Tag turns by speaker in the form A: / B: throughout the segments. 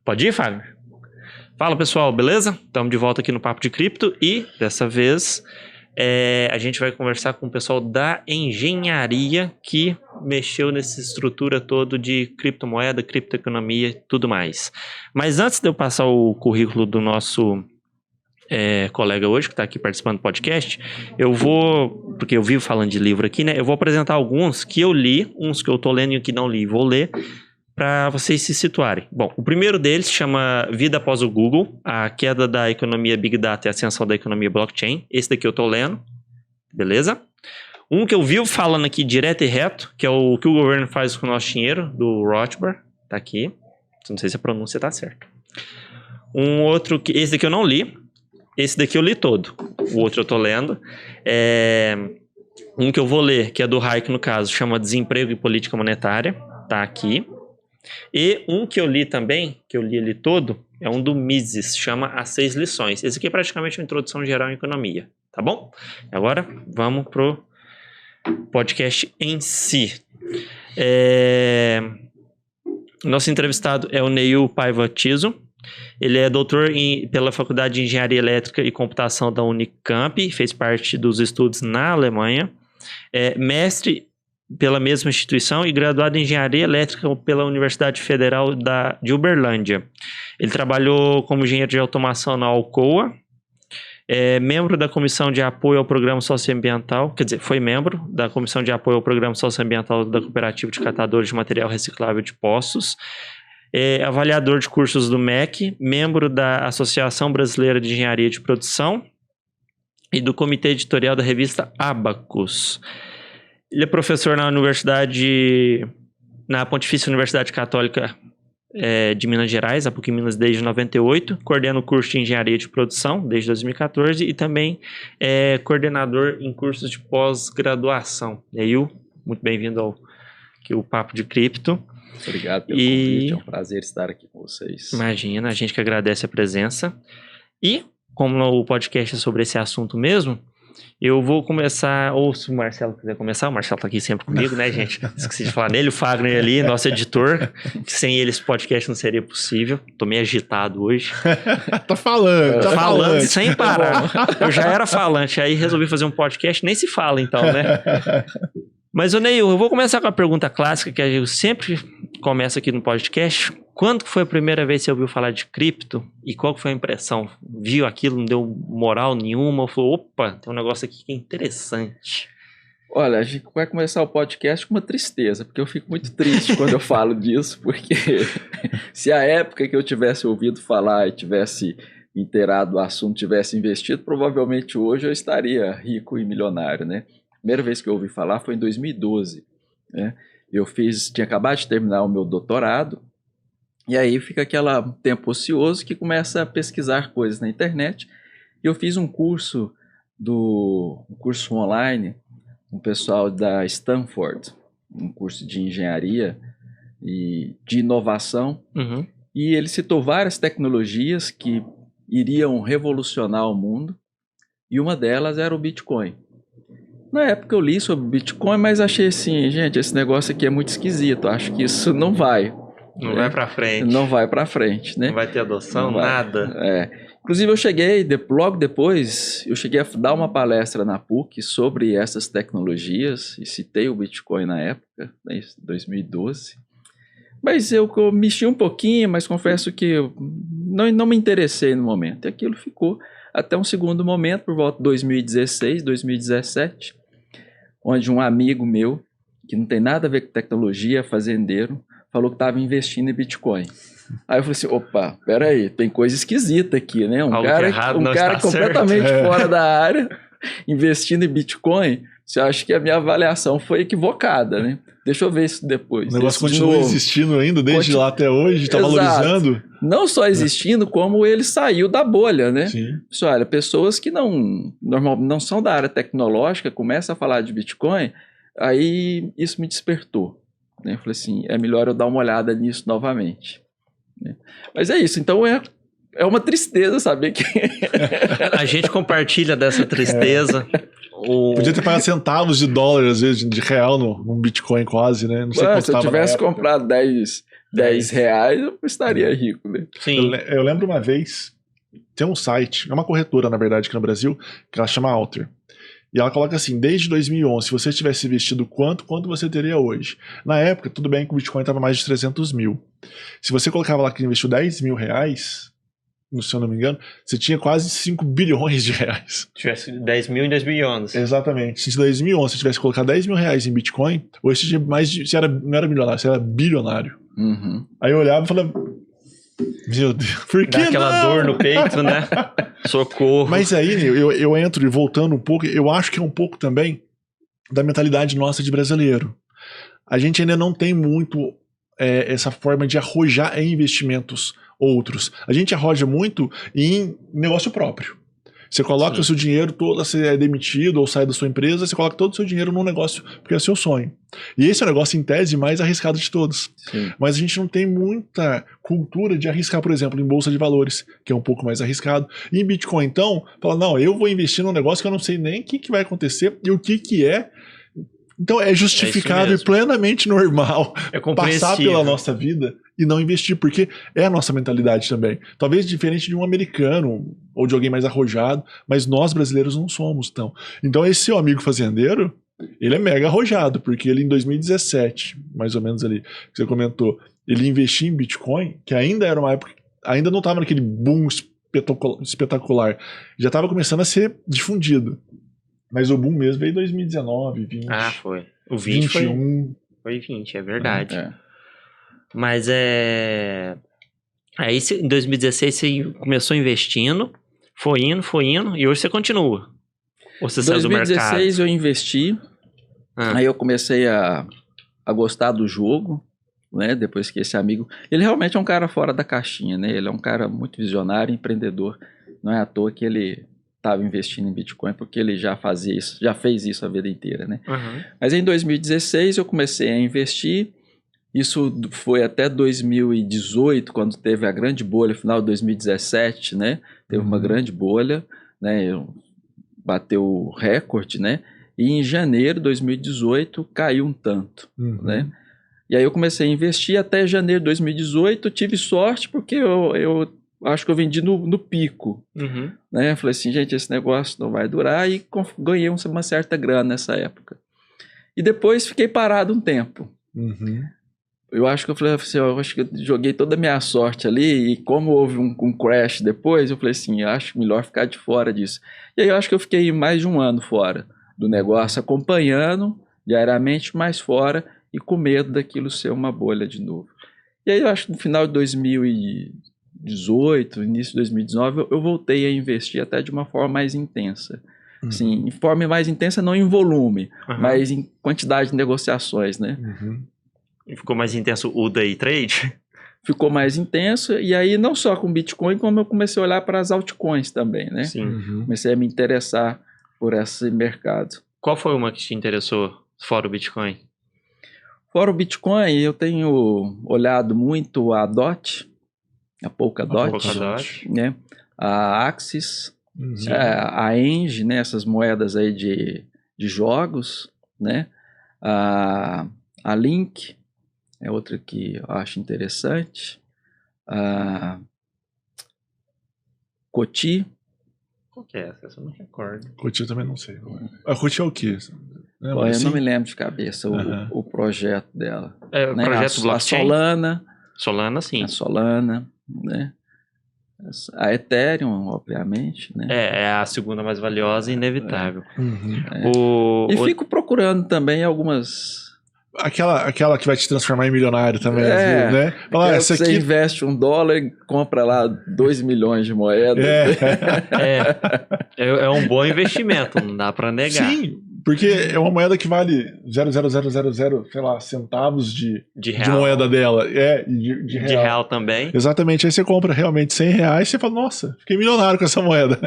A: Pode ir, Fagner? Fala, pessoal, beleza? Estamos de volta aqui no Papo de Cripto e, dessa vez, a gente vai conversar com o pessoal da engenharia que mexeu nessa estrutura toda de criptomoeda, criptoeconomia e tudo mais. Mas antes de eu passar o currículo do nosso colega hoje, que está aqui participando do podcast, eu vou, porque eu vivo falando de livro aqui, né? Eu vou apresentar alguns que eu li, uns que eu tô lendo e que não li, vou ler, para vocês se situarem. Bom, o primeiro deles chama Vida Após o Google, a queda da economia Big Data e a ascensão da economia blockchain. Esse daqui eu tô lendo, beleza? Um que eu vivo falando aqui direto e reto, que é o que o governo faz com o nosso dinheiro, do Rothbard, tá aqui. Não sei se a pronúncia tá certa. Um outro, esse daqui eu não li. Esse daqui eu li todo, o outro eu tô lendo. Um que eu vou ler, que é do Hayek no caso, chama Desemprego e Política Monetária, tá aqui. E um que eu li também, que eu li ele todo, é um do Mises, chama As 6 Lições. Esse aqui é praticamente uma introdução geral em economia, tá bom? Agora vamos pro podcast em si. Nosso entrevistado é o Neil Paiva Tiso. Ele é doutor pela Faculdade de Engenharia Elétrica e Computação da Unicamp, fez parte dos estudos na Alemanha, mestre pela mesma instituição e graduado em Engenharia Elétrica pela Universidade Federal de Uberlândia. Ele trabalhou como engenheiro de automação na Alcoa, membro da Comissão de Apoio ao Programa Socioambiental, quer dizer, foi membro da Comissão de Apoio ao Programa Socioambiental da Cooperativa de Catadores de Material Reciclável de Poços, avaliador de cursos do MEC, membro da Associação Brasileira de Engenharia de Produção e do comitê editorial da revista Abacus. Ele é professor na Pontifícia Universidade Católica de Minas Gerais, a PUC Minas desde 98, coordena o curso de Engenharia de Produção desde 2014 e também é coordenador em cursos de pós-graduação. Neil, muito bem-vindo ao Papo de Cripto.
B: Obrigado pelo convite, é um prazer estar aqui com vocês.
A: Imagina, a gente que agradece a presença. E, como o podcast é sobre esse assunto mesmo, eu vou começar, ou se o Marcelo quiser começar, o Marcelo tá aqui sempre comigo, né, gente? Esqueci de falar nele, o Fagner ali, nosso editor, que sem ele esse podcast não seria possível. Tô meio agitado hoje.
C: Tá falando
A: sem parar. Eu já era falante, aí resolvi fazer um podcast, nem se fala então, né? Mas, ô Neil, eu vou começar com a pergunta clássica que eu sempre começo aqui no podcast. Quando foi a primeira vez que você ouviu falar de cripto e qual foi a impressão? Viu aquilo, não deu moral nenhuma? Falou, opa, tem um negócio aqui que é interessante.
B: Olha, a gente vai começar o podcast com uma tristeza, porque eu fico muito triste quando eu falo disso, porque se a época que eu tivesse ouvido falar e tivesse inteirado do assunto, tivesse investido, provavelmente hoje eu estaria rico e milionário, né? A primeira vez que eu ouvi falar foi em 2012, né? Tinha acabado de terminar o meu doutorado, e aí fica aquele tempo ocioso que começa a pesquisar coisas na internet. E eu fiz um curso online, com o pessoal da Stanford, um curso de engenharia e de inovação, e ele citou várias tecnologias que iriam revolucionar o mundo, e uma delas era o Bitcoin. Na época eu li sobre Bitcoin, mas achei assim, gente, esse negócio aqui é muito esquisito, acho que isso não vai.
A: Não vai pra frente.
B: Não vai pra frente, né?
A: Não vai ter adoção, nada.
B: Inclusive eu cheguei, logo depois, eu cheguei a dar uma palestra na PUC sobre essas tecnologias, e citei o Bitcoin na época, né, 2012. Mas eu mexi um pouquinho, mas confesso que eu não me interessei no momento. E aquilo ficou até um segundo momento, por volta de 2016, 2017, onde um amigo meu, que não tem nada a ver com tecnologia, fazendeiro, falou que estava investindo em Bitcoin. Aí eu falei assim, opa, peraí, tem coisa esquisita aqui, né? Um cara completamente fora da área, investindo em Bitcoin, você acha que a minha avaliação foi equivocada, né? Deixa eu ver isso depois.
C: O negócio continua existindo ainda, desde lá até hoje, está valorizando.
B: Não só existindo, como ele saiu da bolha, né?
C: Sim.
B: Olha, pessoas que não são da área tecnológica, começam a falar de Bitcoin, aí isso me despertou. Né? Eu falei assim, é melhor eu dar uma olhada nisso novamente. Né? Mas é isso, então é uma tristeza saber que...
A: A gente compartilha dessa tristeza.
C: Podia ter pagado centavos de dólar, às vezes, de real num Bitcoin quase, né? Não sei quanto
B: se eu tivesse comprado 10 R$10, eu estaria rico, né?
A: Sim.
C: Eu lembro uma vez, tem um site, é uma corretora, na verdade, aqui no Brasil, que ela chama Alter. E ela coloca assim, desde 2011, se você tivesse investido quanto você teria hoje? Na época, tudo bem que o Bitcoin estava mais de 300 mil. Se você colocava lá que investiu R$10.000, se eu não me engano, você tinha quase 5 bilhões de reais.
A: Se tivesse 10 mil em 2011.
C: Exatamente. Se em 2011 você tivesse colocado R$10.000 em Bitcoin, hoje você tinha mais de... não era milionário, você era bilionário.
B: Uhum.
C: Aí eu olhava e falava... Meu Deus, por que
A: Dá aquela dor no peito, né? Socorro.
C: Mas aí, eu entro e voltando um pouco, eu acho que é um pouco também da mentalidade nossa de brasileiro. A gente ainda não tem muito essa forma de arrojar em investimentos outros. A gente arroja muito em negócio próprio. Você coloca
A: Sim.
C: o seu dinheiro todo, você é demitido ou sai da sua empresa, você coloca todo o seu dinheiro num negócio, porque é seu sonho. E esse é o negócio, em tese, mais arriscado de todos.
B: Sim.
C: Mas a gente não tem muita cultura de arriscar, por exemplo, em bolsa de valores, que é um pouco mais arriscado. E em Bitcoin, então, fala, não, eu vou investir num negócio que eu não sei nem o que vai acontecer e o que é. Então é justificável e plenamente normal passar pela nossa vida e não investir, porque é a nossa mentalidade também. Talvez diferente de um americano ou de alguém mais arrojado, mas nós brasileiros não somos tão. Então esse seu amigo fazendeiro, ele é mega arrojado, porque ele em 2017, mais ou menos ali, que você comentou, ele investiu em Bitcoin, que ainda era uma época, ainda não estava naquele boom espetacular, já estava começando a ser difundido. Mas o boom mesmo veio em 2019, 20.
A: Ah, foi. O 20
C: 21.
A: Foi 20, é verdade.
B: É.
A: Mas aí em 2016 você começou investindo, foi indo, e hoje você continua. Ou você saiu do mercado?
B: Em 2016 eu investi, aí eu comecei a gostar do jogo, né? Depois que esse amigo... Ele realmente é um cara fora da caixinha, né? Ele é um cara muito visionário, empreendedor. Não é à toa que ele estava investindo em Bitcoin, porque ele já fazia isso, já fez isso a vida inteira, né?
A: Uhum.
B: Mas em 2016 eu comecei a investir, isso foi até 2018, quando teve a grande bolha, final de 2017, né? Teve uma grande bolha, né? Bateu o recorde, né? E em janeiro de 2018 caiu um tanto, né? E aí eu comecei a investir até janeiro de 2018, tive sorte porque eu acho que eu vendi no pico, né? Falei assim, gente, esse negócio não vai durar, e ganhei uma certa grana nessa época. E depois fiquei parado um tempo. Eu acho que eu falei assim, eu acho que eu joguei toda a minha sorte ali, e como houve um crash depois, eu falei assim, eu acho melhor ficar de fora disso. E aí eu acho que eu fiquei mais de um ano fora do negócio, acompanhando diariamente, mas fora, e com medo daquilo ser uma bolha de novo. E aí eu acho que no final de 2018, início de 2019, eu voltei a investir até de uma forma mais intensa. Assim, em forma mais intensa, não em volume, mas em quantidade de negociações, né?
A: E ficou mais intenso o day trade?
B: Ficou mais intenso, e aí não só com Bitcoin, como eu comecei a olhar para as altcoins também, né?
A: Sim.
B: Comecei a me interessar por esse mercado.
A: Qual foi uma que te interessou, fora o Bitcoin?
B: Fora o Bitcoin, eu tenho olhado muito a DOT, a Polkadot, né? A Axis, a Engie, né? Essas moedas aí de jogos, né? A Link é outra que eu acho interessante. A Coti.
A: Qual que é essa? Eu não recordo.
C: Coti eu também não sei. A Coti é o quê?
B: Bom, eu não me lembro de cabeça o projeto dela.
A: É o
B: né?
A: projeto blockchain?
B: A Solana.
A: Solana, sim.
B: A Solana, né? A Ethereum, obviamente, né?
A: É a segunda mais valiosa e inevitável.
B: E fico procurando também algumas...
C: Aquela que vai te transformar em milionário também, né? Fala, essa
B: você
C: aqui...
B: investe $1 e compra lá 2 milhões de moedas.
C: É
B: um
A: bom investimento, não dá pra negar.
C: Sim, porque é uma moeda que vale 0,0000, sei lá, centavos de moeda dela. De real.
A: De real também.
C: Exatamente, aí você compra realmente R$100 e você fala, nossa, fiquei milionário com essa moeda.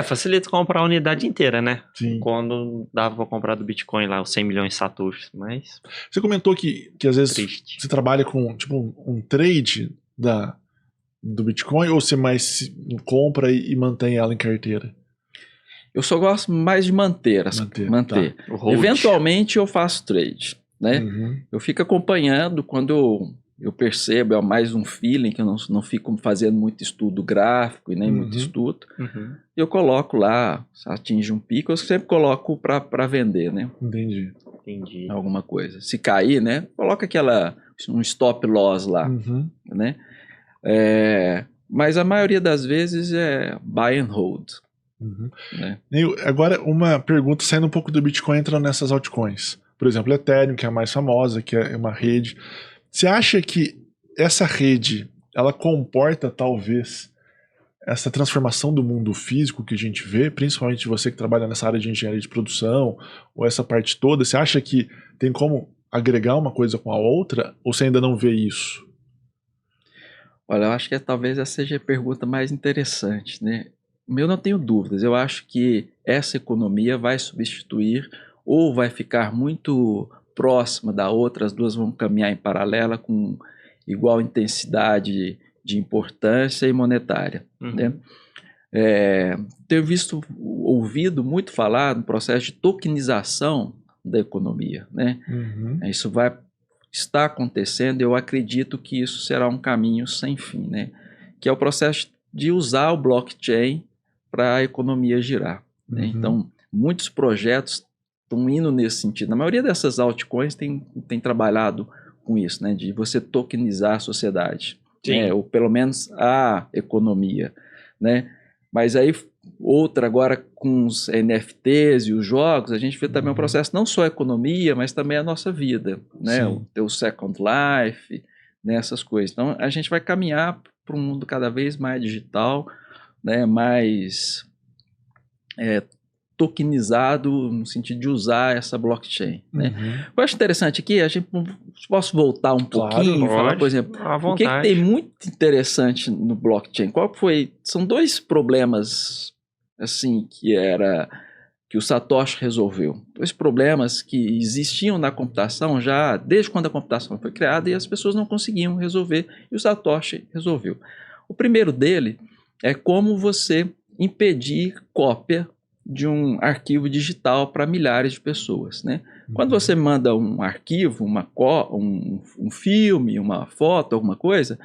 A: Facilita comprar a unidade inteira, né?
C: Sim.
A: Quando dava pra comprar do Bitcoin lá, os 100 milhões de satoshis, mas...
C: Você comentou que às vezes
A: triste.
C: Você trabalha com tipo um trade do Bitcoin, ou você mais compra e mantém ela em carteira?
B: Eu só gosto mais de manter.
C: Tá.
B: Eventualmente eu faço trade, né? Eu fico acompanhando quando eu percebo, é mais um feeling, que eu não fico fazendo muito estudo gráfico e nem muito estudo. Eu coloco lá, atinge um pico, eu sempre coloco para vender, né?
C: Entendi.
B: Alguma coisa. Se cair, né? Coloca um stop loss lá, né? Mas a maioria das vezes é buy and hold. Né?
C: Agora, uma pergunta saindo um pouco do Bitcoin, entrando nessas altcoins. Por exemplo, Ethereum, que é a mais famosa, que é uma rede. Você acha que essa rede, ela comporta, talvez, essa transformação do mundo físico que a gente vê, principalmente você que trabalha nessa área de engenharia de produção, ou essa parte toda, você acha que tem como agregar uma coisa com a outra, ou você ainda não vê isso?
B: Olha, eu acho que talvez essa seja a pergunta mais interessante, né? Eu não tenho dúvidas, eu acho que essa economia vai substituir ou vai ficar muito próxima da outra, as duas vão caminhar em paralela com igual intensidade de importância e monetária. Né? Tenho ouvido muito falar no processo de tokenização da economia. Né? Isso está acontecendo, eu acredito que isso será um caminho sem fim, né? Que é o processo de usar o blockchain para a economia girar. Né? Então, muitos projetos estão indo nesse sentido. A maioria dessas altcoins tem trabalhado com isso, né? De você tokenizar a sociedade, né? Ou pelo menos a economia. Né? Mas aí, outra agora com os NFTs e os jogos, a gente vê também um processo não só a economia, mas também a nossa vida. Né? O Second Life, né? Essas coisas. Então, a gente vai caminhar para um mundo cada vez mais digital, né? Mais tokenizado no sentido de usar essa blockchain. Né? Eu acho interessante aqui, posso voltar um pouquinho e falar, por exemplo, o que tem muito interessante no blockchain? São dois problemas assim que o Satoshi resolveu. Dois problemas que existiam na computação já desde quando a computação foi criada e as pessoas não conseguiam resolver, e o Satoshi resolveu. O primeiro dele é como você impedir cópia de um arquivo digital para milhares de pessoas. Né? Quando você manda um arquivo, um filme, uma foto, alguma coisa,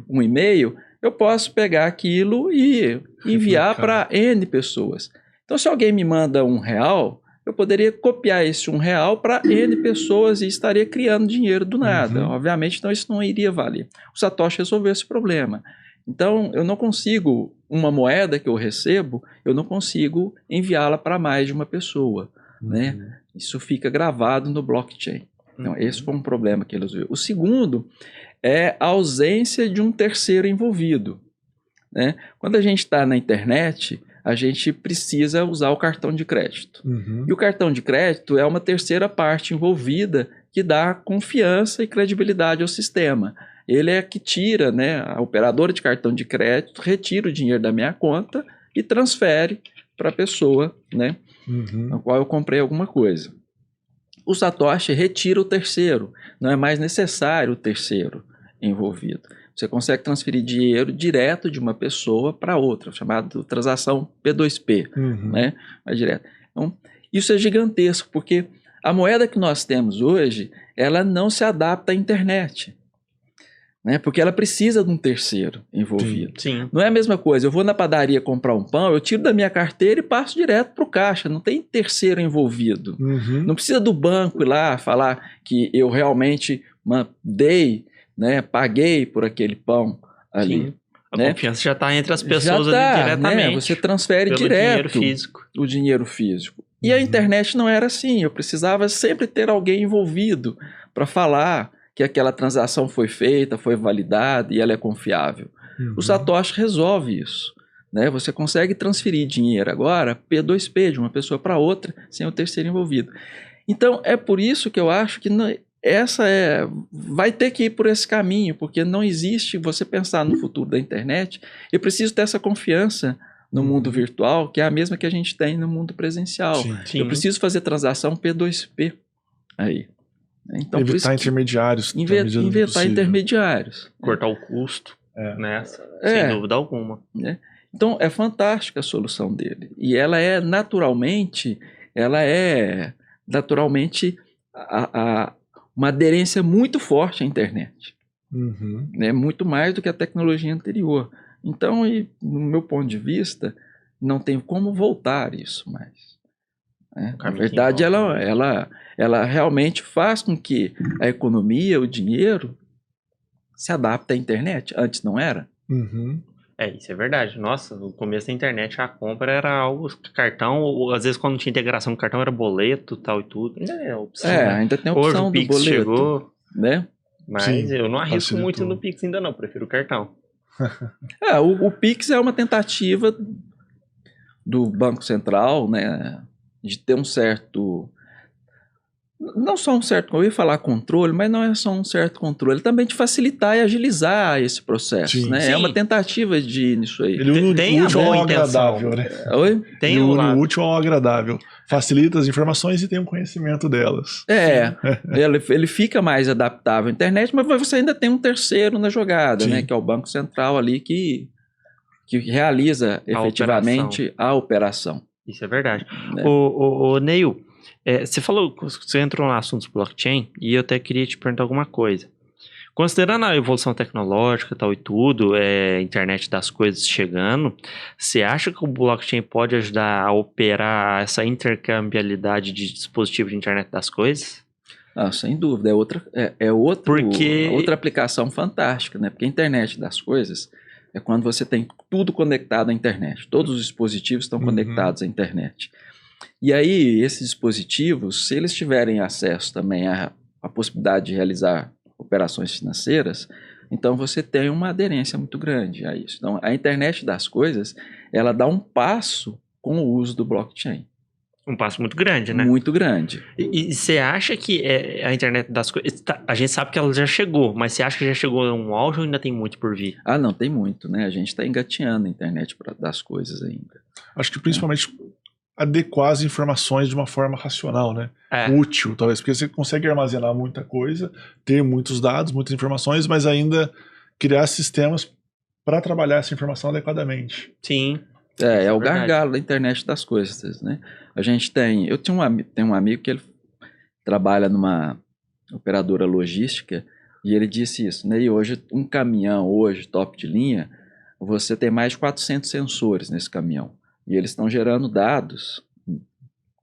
B: um e-mail, eu posso pegar aquilo e enviar para N pessoas. Então, se alguém me manda R$1, eu poderia copiar esse R$1 para N pessoas e estaria criando dinheiro do nada. Obviamente, então isso não iria valer. O Satoshi resolveu esse problema. Então, eu não consigo, uma moeda que eu recebo, eu não consigo enviá-la para mais de uma pessoa. Né? Isso fica gravado no blockchain. Então, esse foi um problema que ele resolveu. O segundo é a ausência de um terceiro envolvido. Né? Quando a gente está na internet, a gente precisa usar o cartão de crédito. E o cartão de crédito é uma terceira parte envolvida que dá confiança e credibilidade ao sistema. Ele é que tira, né, a operadora de cartão de crédito retira o dinheiro da minha conta e transfere para a pessoa, né, na qual eu comprei alguma coisa. O Satoshi retira o terceiro, não é mais necessário o terceiro envolvido. Você consegue transferir dinheiro direto de uma pessoa para outra, chamada transação P2P, né, mais direto. Então, isso é gigantesco, porque a moeda que nós temos hoje, ela não se adapta à internet. Né? Porque ela precisa de um terceiro envolvido.
A: Sim.
B: Não é a mesma coisa, eu vou na padaria comprar um pão, eu tiro da minha carteira e passo direto para o caixa, não tem terceiro envolvido. Não precisa do banco ir lá falar que eu realmente dei, né, paguei por aquele pão ali.
A: Sim. A
B: né?
A: confiança já está entre as pessoas ali diretamente.
B: Né? Você transfere direto o dinheiro físico. E a internet não era assim, eu precisava sempre ter alguém envolvido para falar que aquela transação foi feita, foi validada e ela é confiável. O Satoshi resolve isso. Né? Você consegue transferir dinheiro agora, P2P, de uma pessoa para outra, sem o terceiro envolvido. Então, é por isso que eu acho que vai ter que ir por esse caminho, porque não existe você pensar no futuro da internet. Eu preciso ter essa confiança no mundo virtual, que é a mesma que a gente tem no mundo presencial.
A: Sim.
B: Eu preciso fazer transação P2P aí. Então,
C: evitar intermediários.
B: Inventar intermediários.
A: Cortar o custo, né? Sem dúvida alguma.
B: Né? Então, é fantástica a solução dele. E ela é naturalmente uma aderência muito forte à internet.
C: Uhum.
B: né? Muito mais do que a tecnologia anterior. Então, no meu ponto de vista, não tem como voltar isso mais. Né? Na
A: caminho sem
B: verdade,
A: volta, né?
B: ela realmente faz com que a economia, o dinheiro, se adapte à internet. Antes não era.
C: Uhum.
A: Isso é verdade. Nossa, no começo da internet a compra era algo cartão, ou às vezes quando não tinha integração com cartão era boleto, tal e tudo. Ainda é opção, né?
B: Ainda tem a
A: Hoje
B: opção
A: o
B: do
A: Pix
B: boleto,
A: chegou,
B: né?
A: mas
C: Sim,
A: eu não arrisco muito
C: facilitou.
A: no Pix ainda não, prefiro o cartão.
B: O Pix é uma tentativa do Banco Central, né, de ter um certo, não só um certo, eu ia falar controle, mas não é só um certo controle, também de facilitar e agilizar esse processo,
C: Sim.
B: né?
A: Sim.
B: É uma tentativa de nisso aí.
C: Ele une
A: Tem
C: o
A: a
C: útil ao
A: boa intenção.
C: agradável, né?
B: Oi?
A: Tem
C: Ele
A: o
C: une o
A: lado.
C: útil ao agradável. Facilita as informações e tem um conhecimento delas.
B: Ele fica mais adaptável à internet, mas você ainda tem um terceiro na jogada,
C: Sim.
B: né? Que é o Banco Central ali que realiza efetivamente a operação.
A: Isso é verdade.
B: Né?
A: Ô, Neil, você falou, você entrou no assunto do blockchain e eu até queria te perguntar alguma coisa. Considerando a evolução tecnológica tal e tudo, internet das coisas chegando, você acha que o blockchain pode ajudar a operar essa intercambiabilidade de dispositivos de internet das coisas?
B: Sem dúvida, outra aplicação fantástica, né? Porque a internet das coisas é quando você tem tudo conectado à internet, todos os dispositivos estão conectados à internet. E aí, esses dispositivos, se eles tiverem acesso também à possibilidade de realizar operações financeiras, então você tem uma aderência muito grande a isso. Então, a internet das coisas, ela dá um passo com o uso do blockchain.
A: Um passo muito grande, né?
B: Muito grande.
A: E você acha que a internet das coisas... A gente sabe que ela já chegou, mas você acha que já chegou a um auge ou ainda tem muito por vir?
B: Não, tem muito, né? A gente está engateando a internet das coisas ainda.
C: Acho que principalmente adequar as informações de uma forma racional, né? Útil, talvez, porque você consegue armazenar muita coisa, ter muitos dados, muitas informações, mas ainda criar sistemas para trabalhar essa informação adequadamente.
A: Sim.
B: É o gargalo da internet das coisas, né? Eu tenho um amigo que ele trabalha numa operadora logística e ele disse isso, né? E hoje, um caminhão, top de linha, você tem mais de 400 sensores nesse caminhão. E eles estão gerando dados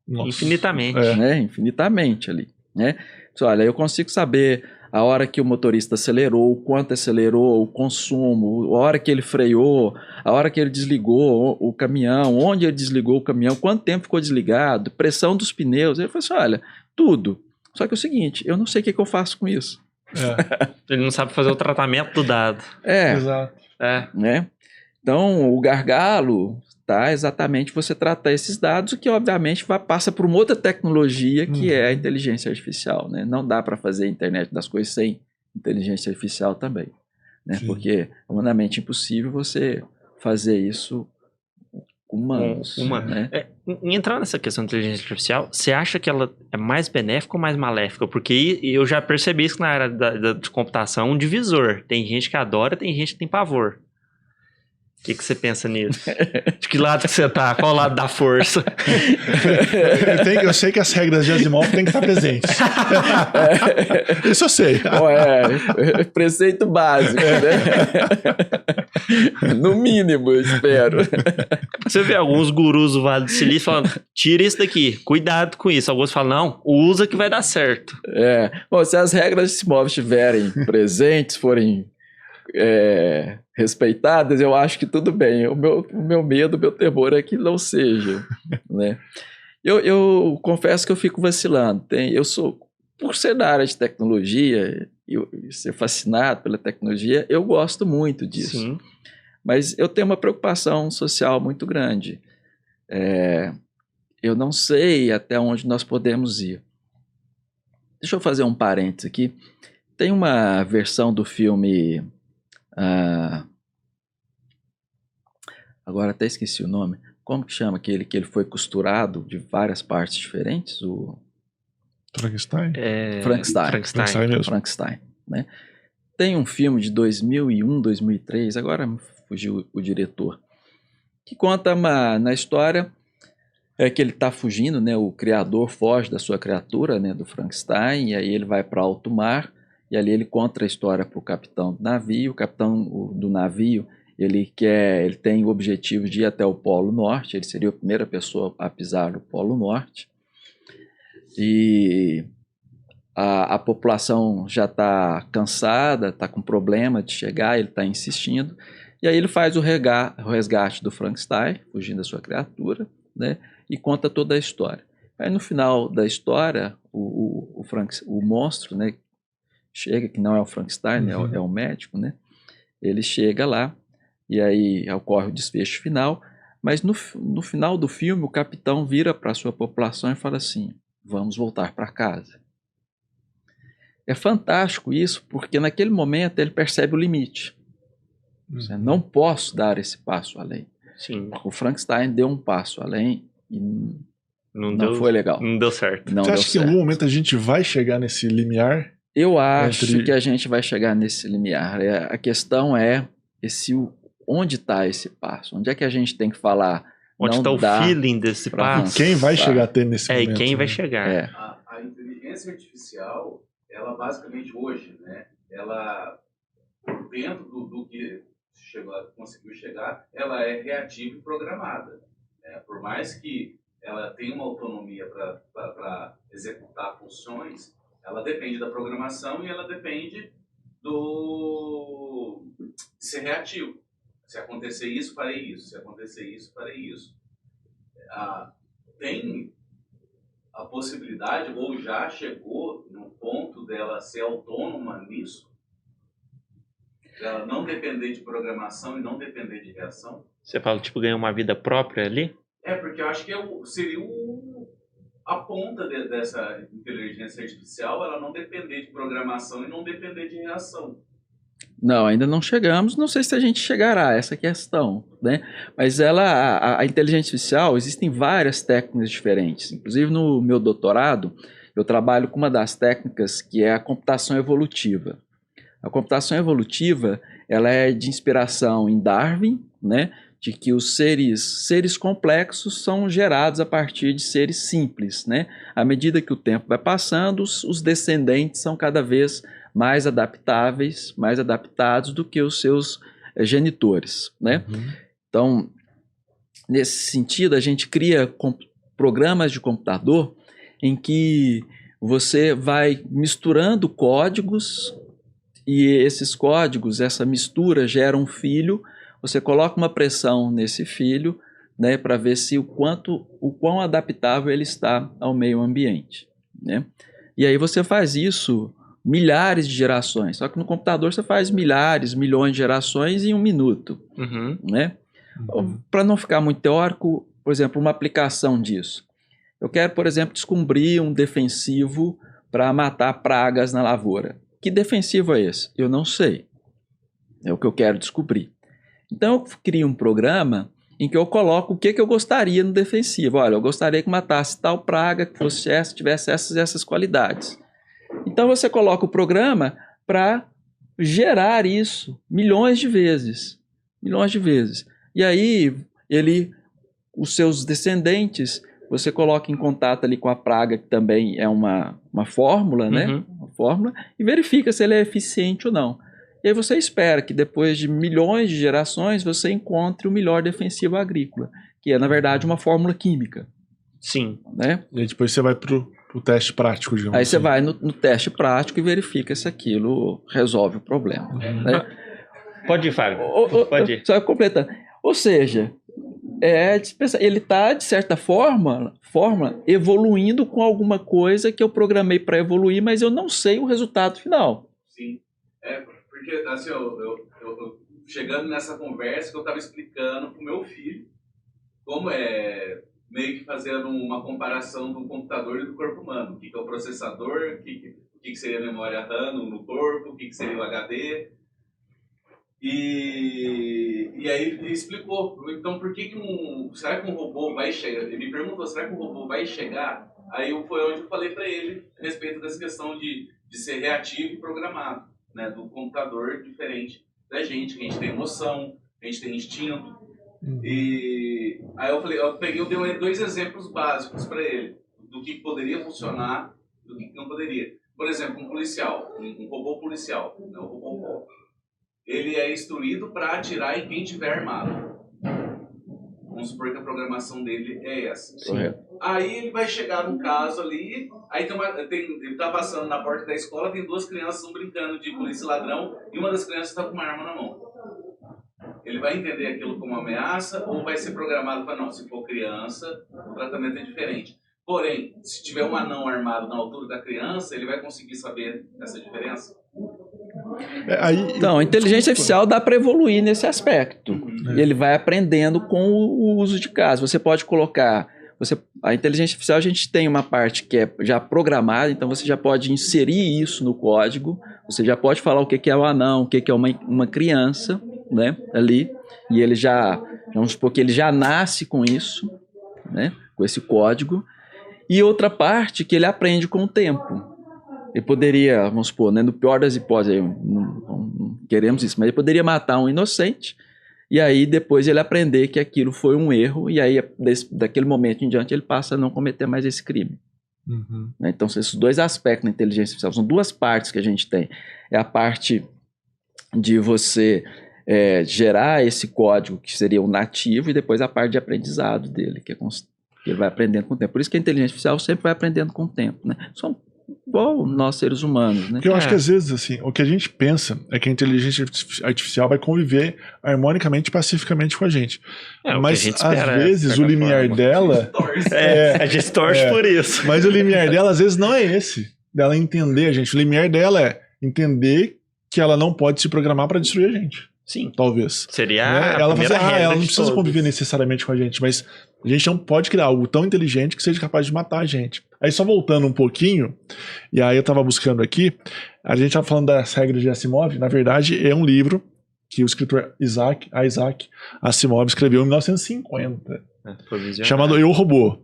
A: infinitamente.
B: Né? Infinitamente ali, né? Olha, eu consigo saber a hora que o motorista acelerou, o quanto acelerou, o consumo, a hora que ele freou, a hora que ele desligou o caminhão, onde ele desligou o caminhão, quanto tempo ficou desligado, pressão dos pneus. Ele falou assim, olha, tudo. Só que é o seguinte, eu não sei o que eu faço com isso.
A: Ele não sabe fazer o tratamento do dado.
C: Exato.
B: Né? Então, o gargalo tá exatamente você tratar esses dados, que obviamente passa por uma outra tecnologia que é a inteligência artificial, né? Não dá para fazer a internet das coisas sem inteligência artificial também, né? Porque é humanamente impossível você fazer isso com humanos. Né?
A: Entrando nessa questão de inteligência artificial, você acha que ela é mais benéfica ou mais maléfica? Porque eu já percebi isso na área de computação, um divisor. Tem gente que adora, tem gente que tem pavor. O que você pensa nisso? De que lado que você tá? Qual lado da força?
C: Eu sei que as regras de Asimov têm que estar presentes. Isso eu sei.
B: Preceito básico, né? No mínimo, eu espero.
A: Você vê alguns gurus do Vale do Silício falando, tira isso daqui, cuidado com isso. Alguns falam, não, usa que vai dar certo.
B: Bom, se as regras de Asimov estiverem presentes, forem respeitadas, eu acho que tudo bem. O meu medo, o meu temor é que não seja, né? Eu confesso que eu fico vacilando. Por ser da área de tecnologia e ser fascinado pela tecnologia, eu gosto muito disso.
A: Sim.
B: Mas eu tenho uma preocupação social muito grande. Eu não sei até onde nós podemos ir. Deixa eu fazer um parênteses aqui. Tem uma versão do filme... agora até esqueci o nome. Como que chama aquele que ele foi costurado de várias partes diferentes? O
C: Frankenstein?
B: Frankenstein, né? Tem um filme de 2001, 2003, agora fugiu o diretor, que conta na história que ele está fugindo, né? O criador foge da sua criatura, né? Do Frankenstein, e aí ele vai para alto mar e ali ele conta a história para o capitão do navio. O capitão do navio, ele tem o objetivo de ir até o Polo Norte, ele seria a primeira pessoa a pisar no Polo Norte, e a população já está cansada, está com problema de chegar, ele está insistindo, e aí ele faz o resgate do Frankenstein, fugindo da sua criatura, né, e conta toda a história. Aí no final da história, o monstro, né, chega, que não é o Frankenstein, né, é o médico, né, ele chega lá, e aí ocorre o desfecho final, mas no final do filme o capitão vira para a sua população e fala assim: vamos voltar para casa. É fantástico isso, porque naquele momento ele percebe o limite. Não posso dar esse passo além.
A: Sim.
B: O Frankenstein deu um passo além e não foi legal.
A: Não deu certo.
C: Você acha que em algum momento a gente vai chegar nesse limiar?
B: Eu acho que a gente vai chegar nesse limiar. A questão é onde está esse passo? Onde é que a gente tem que falar?
A: Onde está o feeling desse passo?
C: Quem vai chegar até nesse momento?
A: E quem vai chegar?
D: A inteligência artificial, ela basicamente hoje, né, ela, dentro do que conseguiu chegar, ela é reativa e programada. Né? Por mais que ela tenha uma autonomia para executar funções, ela depende da programação e ela depende de ser reativo. Se acontecer isso, farei isso. Se acontecer isso, farei isso. Tem a possibilidade, ou já chegou no ponto dela ser autônoma nisso? Ela não depender de programação e não depender de reação?
A: Você fala, tipo, ganhar uma vida própria ali?
D: Porque eu acho que seria a ponta dessa inteligência artificial, ela não depender de programação e não depender de reação.
B: Não, ainda não chegamos, não sei se a gente chegará a essa questão, né? Mas a inteligência artificial, existem várias técnicas diferentes. Inclusive no meu doutorado, eu trabalho com uma das técnicas que é a computação evolutiva. A computação evolutiva, ela é de inspiração em Darwin, né? De que os seres complexos são gerados a partir de seres simples, né? À medida que o tempo vai passando, os descendentes são cada vez mais adaptáveis, mais adaptados do que os seus genitores, né? Então, nesse sentido, a gente cria programas de computador em que você vai misturando códigos e esses códigos, essa mistura gera um filho. Você coloca uma pressão nesse filho, né, para ver se o quão adaptável ele está ao meio ambiente, né? E aí você faz isso milhares de gerações. Só que no computador você faz milhares, milhões de gerações em 1 minuto, né? Para não ficar muito teórico, por exemplo, uma aplicação disso. Eu quero, por exemplo, descobrir um defensivo para matar pragas na lavoura. Que defensivo é esse? Eu não sei. É o que eu quero descobrir. Então eu crio um programa em que eu coloco o que eu gostaria no defensivo. Olha, eu gostaria que matasse tal praga, que tivesse essas qualidades. Então você coloca o programa para gerar isso milhões de vezes. Milhões de vezes. E aí os seus descendentes, você coloca em contato ali com a praga, que também é uma fórmula, né? Uma fórmula, e verifica se ele é eficiente ou não. E aí você espera que depois de milhões de gerações você encontre o melhor defensivo agrícola, que é, na verdade, uma fórmula química.
A: Sim.
B: Né?
C: E aí depois você vai pro teste prático, digamos
B: Aí
C: assim.
B: você vai no teste prático e verifica se aquilo resolve o problema. Né?
A: Pode ir, Fábio. Pode ir.
B: Só completando. Ou seja, ele está, de certa forma, evoluindo com alguma coisa que eu programei para evoluir, mas eu não sei o resultado final.
D: Sim. Porque, assim, eu chegando nessa conversa que eu estava explicando para o meu filho como meio que fazendo uma comparação do computador e do corpo humano. O que é o processador, o que seria a memória RAM no corpo, o que seria o HD. E aí ele explicou, então por que será que um robô vai chegar? Ele me perguntou, será que um robô vai chegar? Aí foi onde eu falei para ele a respeito dessa questão de ser reativo e programado, né, do computador diferente da gente, que a gente tem emoção, a gente tem instinto. E aí eu dei 2 exemplos básicos para ele, do que poderia funcionar, do que não poderia. Por exemplo, um policial, um robô policial, não um robô. Ele é instruído para atirar em quem tiver armado. Vamos supor que a programação dele é essa.
B: Correto.
D: Aí ele vai chegar num caso ali, aí ele tá passando na porta da escola, tem 2 crianças que estão brincando de polícia e ladrão, e uma das crianças está com uma arma na mão. Ele vai entender aquilo como ameaça ou vai ser programado para não, se for criança, o tratamento é diferente. Porém, se tiver um anão armado na altura da criança, ele vai conseguir saber essa diferença?
B: Então, a inteligência artificial dá para evoluir nesse aspecto. Ele vai aprendendo com o uso de caso. Você pode colocar... a inteligência artificial, a gente tem uma parte que é já programada, então você já pode inserir isso no código, você já pode falar o que é o anão, o que é uma criança, né, ali, e ele já, vamos supor que ele já nasce com isso, né, com esse código, e outra parte que ele aprende com o tempo. Ele poderia, vamos supor, né, no pior das hipóteses, não queremos isso, mas ele poderia matar um inocente, e aí depois ele aprender que aquilo foi um erro, e aí daquele momento em diante ele passa a não cometer mais esse crime.
C: Uhum.
B: Então, esses 2 aspectos na inteligência artificial, são 2 partes que a gente tem. É a parte de você gerar esse código, que seria o nativo, e depois a parte de aprendizado dele, que ele vai aprendendo com o tempo. Por isso que a inteligência artificial sempre vai aprendendo com o tempo, né? São igual nós seres humanos, né?
C: Porque eu acho que às vezes, assim, o que a gente pensa é que a inteligência artificial vai conviver harmonicamente e pacificamente com a gente. Mas
A: que a gente
C: às
A: espera,
C: vezes o limiar dela...
A: a gente torce por isso.
C: Mas o limiar dela às vezes não é esse. Dela entender a gente. O limiar dela é entender que ela não pode se programar para destruir a gente.
A: Sim.
C: Talvez.
A: Seria a
C: ela
A: primeira regra
C: ela não
A: de
C: precisa
A: todos.
C: conviver necessariamente com a gente, mas a gente não pode criar algo tão inteligente que seja capaz de matar a gente. Aí só voltando um pouquinho, e aí eu tava buscando aqui, a gente tava falando das regras de Asimov, na verdade é um livro que o escritor Isaac Asimov escreveu em 1950, chamado Eu, Robô.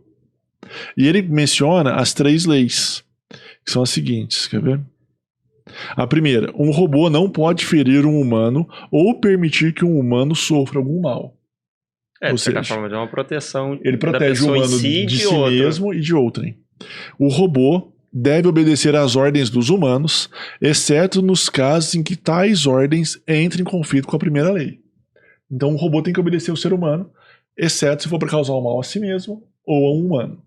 C: E ele menciona as 3 leis, que são as seguintes, quer ver? A primeira, um robô não pode ferir um humano ou permitir que um humano sofra algum mal. Ou
A: de certa
C: seja,
A: forma, de uma proteção.
C: ele protege o humano de si
A: outro.
C: mesmo e de outrem. O robô deve obedecer às ordens dos humanos, exceto nos casos em que tais ordens entrem em conflito com a primeira lei. Então o robô tem que obedecer ao ser humano, exceto se for para causar um mal a si mesmo ou a um humano.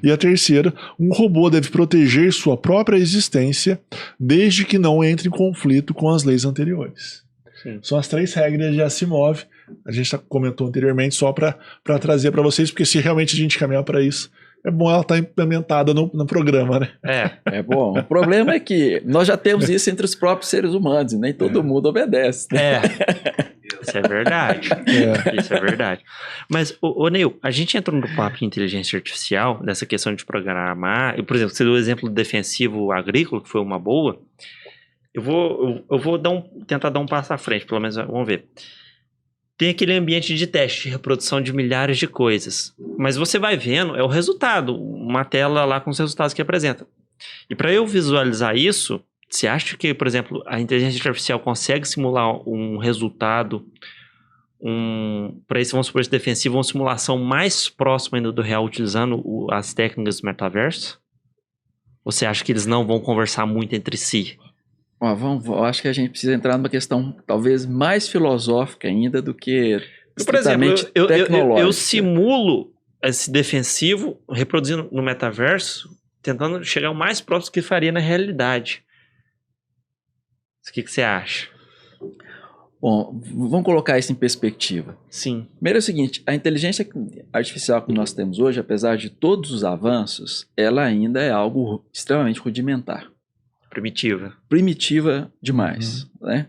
C: E a terceira, um robô deve proteger sua própria existência desde que não entre em conflito com as leis anteriores.
A: Sim.
C: São as 3 regras de Asimov. A gente comentou anteriormente só para trazer para vocês, porque se realmente a gente caminhar para isso, é bom ela estar implementada no programa, né?
B: É bom. O problema é que nós já temos isso entre os próprios seres humanos, e nem todo mundo obedece. Né?
A: Isso é verdade. Isso é verdade. Mas, ô Neil, a gente entrou no papo de inteligência artificial, dessa questão de programar. Por exemplo, você deu o exemplo do defensivo agrícola, que foi uma boa. Eu vou tentar dar um passo à frente, pelo menos, vamos ver. Tem aquele ambiente de teste, de reprodução de milhares de coisas. Mas você vai vendo, é o resultado, uma tela lá com os resultados que apresenta. E para eu visualizar isso, você acha que, por exemplo, a inteligência artificial consegue simular um resultado, para esse, vamos supor, esse defensivo, uma simulação mais próxima ainda do real, utilizando as técnicas do metaverso? Ou você acha que eles não vão conversar muito entre si?
B: Eu acho que a gente precisa entrar numa questão talvez mais filosófica ainda do que
A: por exemplo,
B: tecnológica.
A: Eu simulo esse defensivo reproduzindo no metaverso, tentando chegar o mais próximo que faria na realidade. O que você acha?
B: Bom, vamos colocar isso em perspectiva.
A: Sim.
B: Primeiro é o seguinte, a inteligência artificial que nós temos hoje, apesar de todos os avanços, ela ainda é algo extremamente rudimentar. Primitiva demais, né?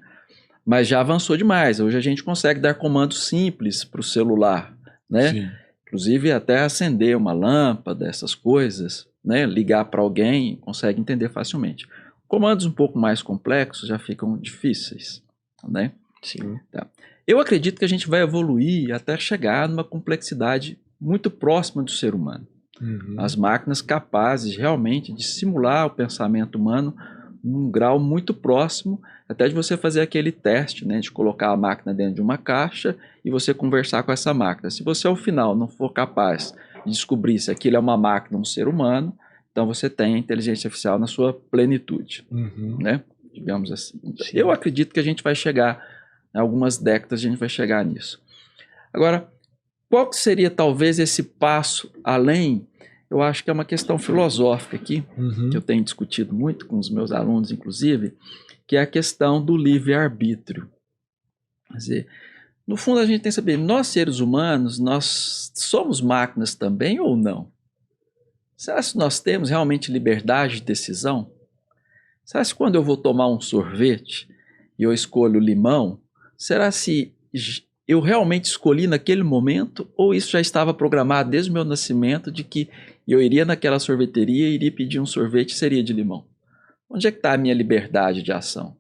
B: Mas já avançou demais. Hoje a gente consegue dar comandos simples para o celular, né?
C: Sim.
B: Inclusive até acender uma lâmpada, essas coisas, né? Ligar para alguém, consegue entender facilmente. Comandos um pouco mais complexos já ficam difíceis, né?
A: Sim.
B: Tá. Eu acredito que a gente vai evoluir até chegar numa complexidade muito próxima do ser humano. As máquinas capazes realmente de simular o pensamento humano num grau muito próximo, até de você fazer aquele teste, né, de colocar a máquina dentro de uma caixa e você conversar com essa máquina. Se você ao final não for capaz de descobrir se aquilo é uma máquina ou um ser humano, então você tem a inteligência artificial na sua plenitude,
C: Uhum.
B: né? Digamos assim.
A: Sim.
B: Eu acredito que a gente vai chegar, em algumas décadas a gente vai chegar nisso. Agora, qual que seria talvez esse passo além? Eu acho que é uma questão filosófica aqui,
C: Uhum.
B: que eu tenho discutido muito com os meus alunos, inclusive, que é a questão do livre-arbítrio. Quer dizer, no fundo a gente tem que saber, nós seres humanos, nós somos máquinas também ou não? Será que nós temos realmente liberdade de decisão? Será que quando eu vou tomar um sorvete e eu escolho limão, será se eu realmente escolhi naquele momento ou isso já estava programado desde o meu nascimento de que eu iria naquela sorveteria e iria pedir um sorvete e seria de limão? Onde é que está a minha liberdade de ação?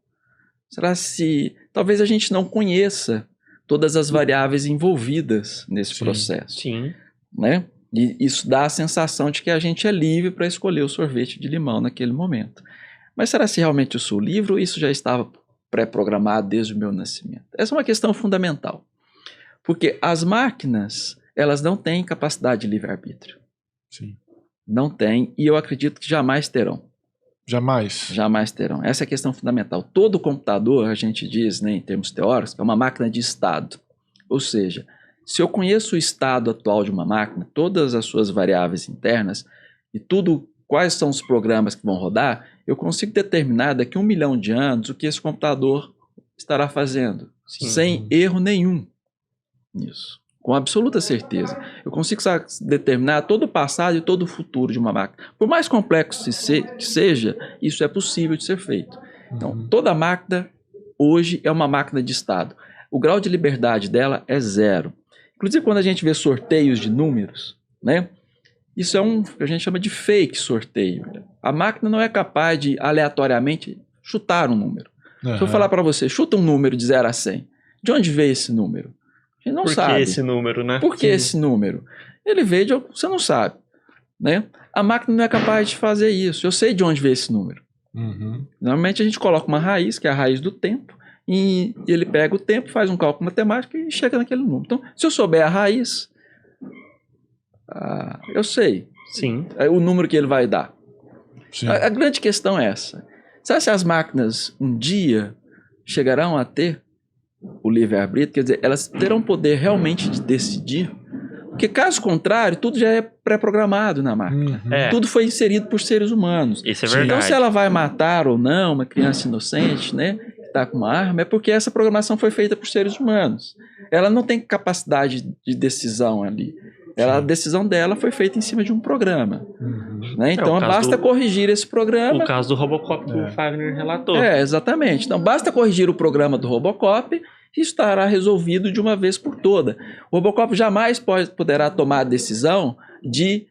B: Será se talvez a gente não conheça todas as variáveis envolvidas nesse
C: Sim.
B: processo,
A: Sim.
B: né? E isso dá a sensação de que a gente é livre para escolher o sorvete de limão naquele momento. Mas será se realmente eu sou livre ou isso já estava pré-programado desde o meu nascimento? Essa é uma questão fundamental. Porque as máquinas, elas não têm capacidade de livre-arbítrio.
C: Sim.
B: Não têm, e eu acredito que jamais terão.
C: Jamais.
B: Jamais terão. Essa é a questão fundamental. Todo computador, a gente diz, né, em termos teóricos, é uma máquina de estado. Ou seja, se eu conheço o estado atual de uma máquina, todas as suas variáveis internas e tudo, quais são os programas que vão rodar, eu consigo determinar daqui a 1 milhão de anos o que esse computador estará fazendo,
A: Sim.
B: sem erro nenhum nisso. Com absoluta certeza. Eu consigo determinar todo o passado e todo o futuro de uma máquina. Por mais complexo que seja, isso é possível de ser feito. Então, toda máquina hoje é uma máquina de estado. O grau de liberdade dela é 0. Inclusive, quando a gente vê sorteios de números, né? Isso é que a gente chama de fake sorteio. A máquina não é capaz de, aleatoriamente, chutar um número. Se eu falar para você, chuta um número de 0 a 100, de onde veio esse número? A gente não sabe.
A: Por que esse número, né?
B: Por que esse número? Ele veio de... Você não sabe, né? A máquina não é capaz de fazer isso. Eu sei de onde veio esse número.
C: Uhum.
B: Normalmente a gente coloca uma raiz, que é a raiz do tempo, e ele pega o tempo, faz um cálculo matemático e chega naquele número. Então, se eu souber a raiz, eu sei
A: Sim.
B: o número que ele vai dar.
C: Sim.
B: A grande questão é essa. Sabe se as máquinas um dia chegarão a ter o livre-arbítrio? Quer dizer, elas terão poder realmente de decidir? Porque caso contrário, tudo já é pré-programado na máquina.
C: Uhum.
A: É.
B: Tudo foi inserido por seres humanos.
A: Isso é
C: Sim.
A: verdade.
B: Então, se ela vai matar ou não uma criança inocente, né, que está com uma arma, é porque essa programação foi feita por seres humanos. Ela não tem capacidade de decisão ali. A decisão dela foi feita em cima de um programa.
C: Uhum.
B: Né? Então,
A: o caso
B: basta
A: do-
B: corrigir esse programa.
A: O caso do Robocop que o Fagner relatou.
B: Exatamente. Então, basta corrigir o programa do Robocop e estará resolvido de uma vez por toda. O Robocop jamais poderá tomar a decisão de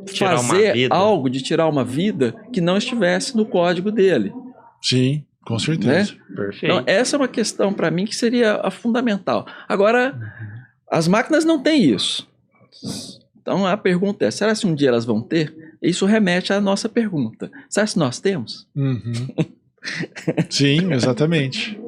A: Tirar uma
B: fazer
A: vida.
B: algo, de tirar uma vida que não estivesse no código dele.
C: Sim, com certeza.
A: Perfeito.
B: Então, essa é uma questão para mim que seria a fundamental. Agora, as máquinas não têm isso. Então, a pergunta é, será que um dia elas vão ter? Isso remete à nossa pergunta. Será que nós temos?
C: Uhum. Sim, exatamente.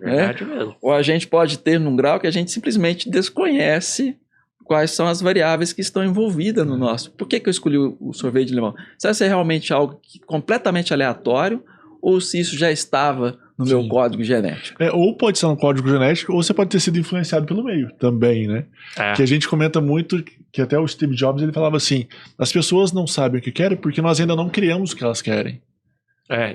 A: É verdade mesmo.
B: Ou a gente pode ter num grau que a gente simplesmente desconhece quais são as variáveis que estão envolvidas no nosso. Por que eu escolhi o sorvete de limão? Será que é realmente algo completamente aleatório ou se isso já estava no meu
C: Sim.
B: código genético?
C: Ou pode ser um código genético, ou você pode ter sido influenciado pelo meio também, né?
A: É.
C: Que a gente comenta muito, que até o Steve Jobs ele falava assim, as pessoas não sabem o que querem porque nós ainda não criamos o que elas querem.